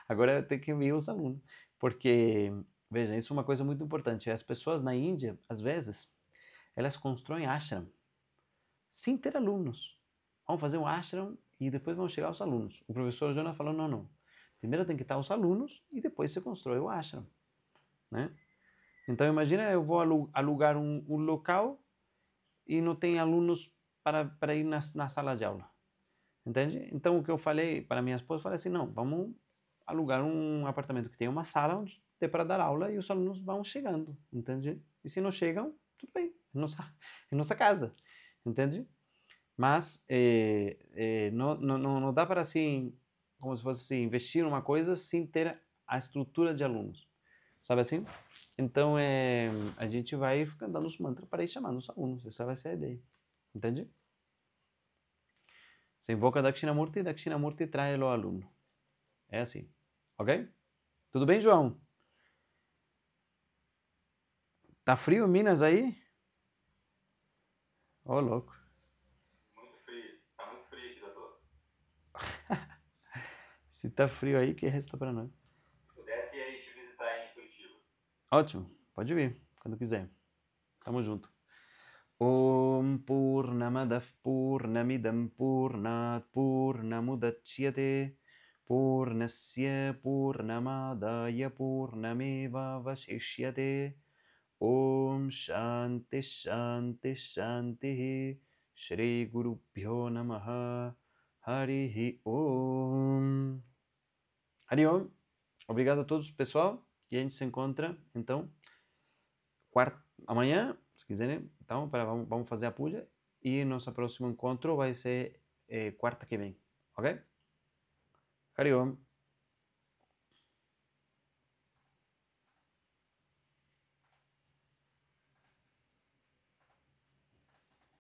Agora eu tenho que enviar os alunos, porque veja, isso é uma coisa muito importante. As pessoas na Índia, às vezes, elas constroem ashram sem ter alunos. Vamos fazer um ashram e depois vão chegar os alunos. O professor Jonas falou, não. Primeiro tem que estar os alunos e depois se constrói o ashram, né? Então imagina, eu vou alugar um local e não tem alunos para ir na sala de aula. Entende? Então o que eu falei para minha esposa, falei assim, não, vamos alugar um apartamento que tenha uma sala onde dê para dar aula e os alunos vão chegando, entende? E se não chegam, tudo bem, é nossa casa, entende? Mas não dá para assim como se fosse assim, investir numa coisa sem ter a estrutura de alunos. Sabe assim? Então, a gente vai ficar dando os mantras para ir chamando os alunos. Essa vai ser a ideia. Entende? Você invoca Dakshinamurti e Dakshinamurti traz o aluno. É assim. Ok? Tudo bem, João? Tá frio em Minas aí? Ô, louco. Muito frio. Tá muito frio aqui, doutor. Se tá frio aí, que resta para nós? Se pudesse ir aí te visitar em Curitiba. Ótimo. Pode vir, quando quiser. Tamo junto. Om Purnamadav Purnamidam Purnat Purnamudachyate Purnasya Purnamadaya Purnameva Vashishyate Om Shanti Shanti Shanti Shri Guru Pyo Namaha Harihi Om. Hari Om. Obrigado a todos, pessoal. E a gente se encontra, então, amanhã, se quiserem. Então, vamos fazer a puja. E nosso próximo encontro vai ser quarta que vem. Ok? Hari Om.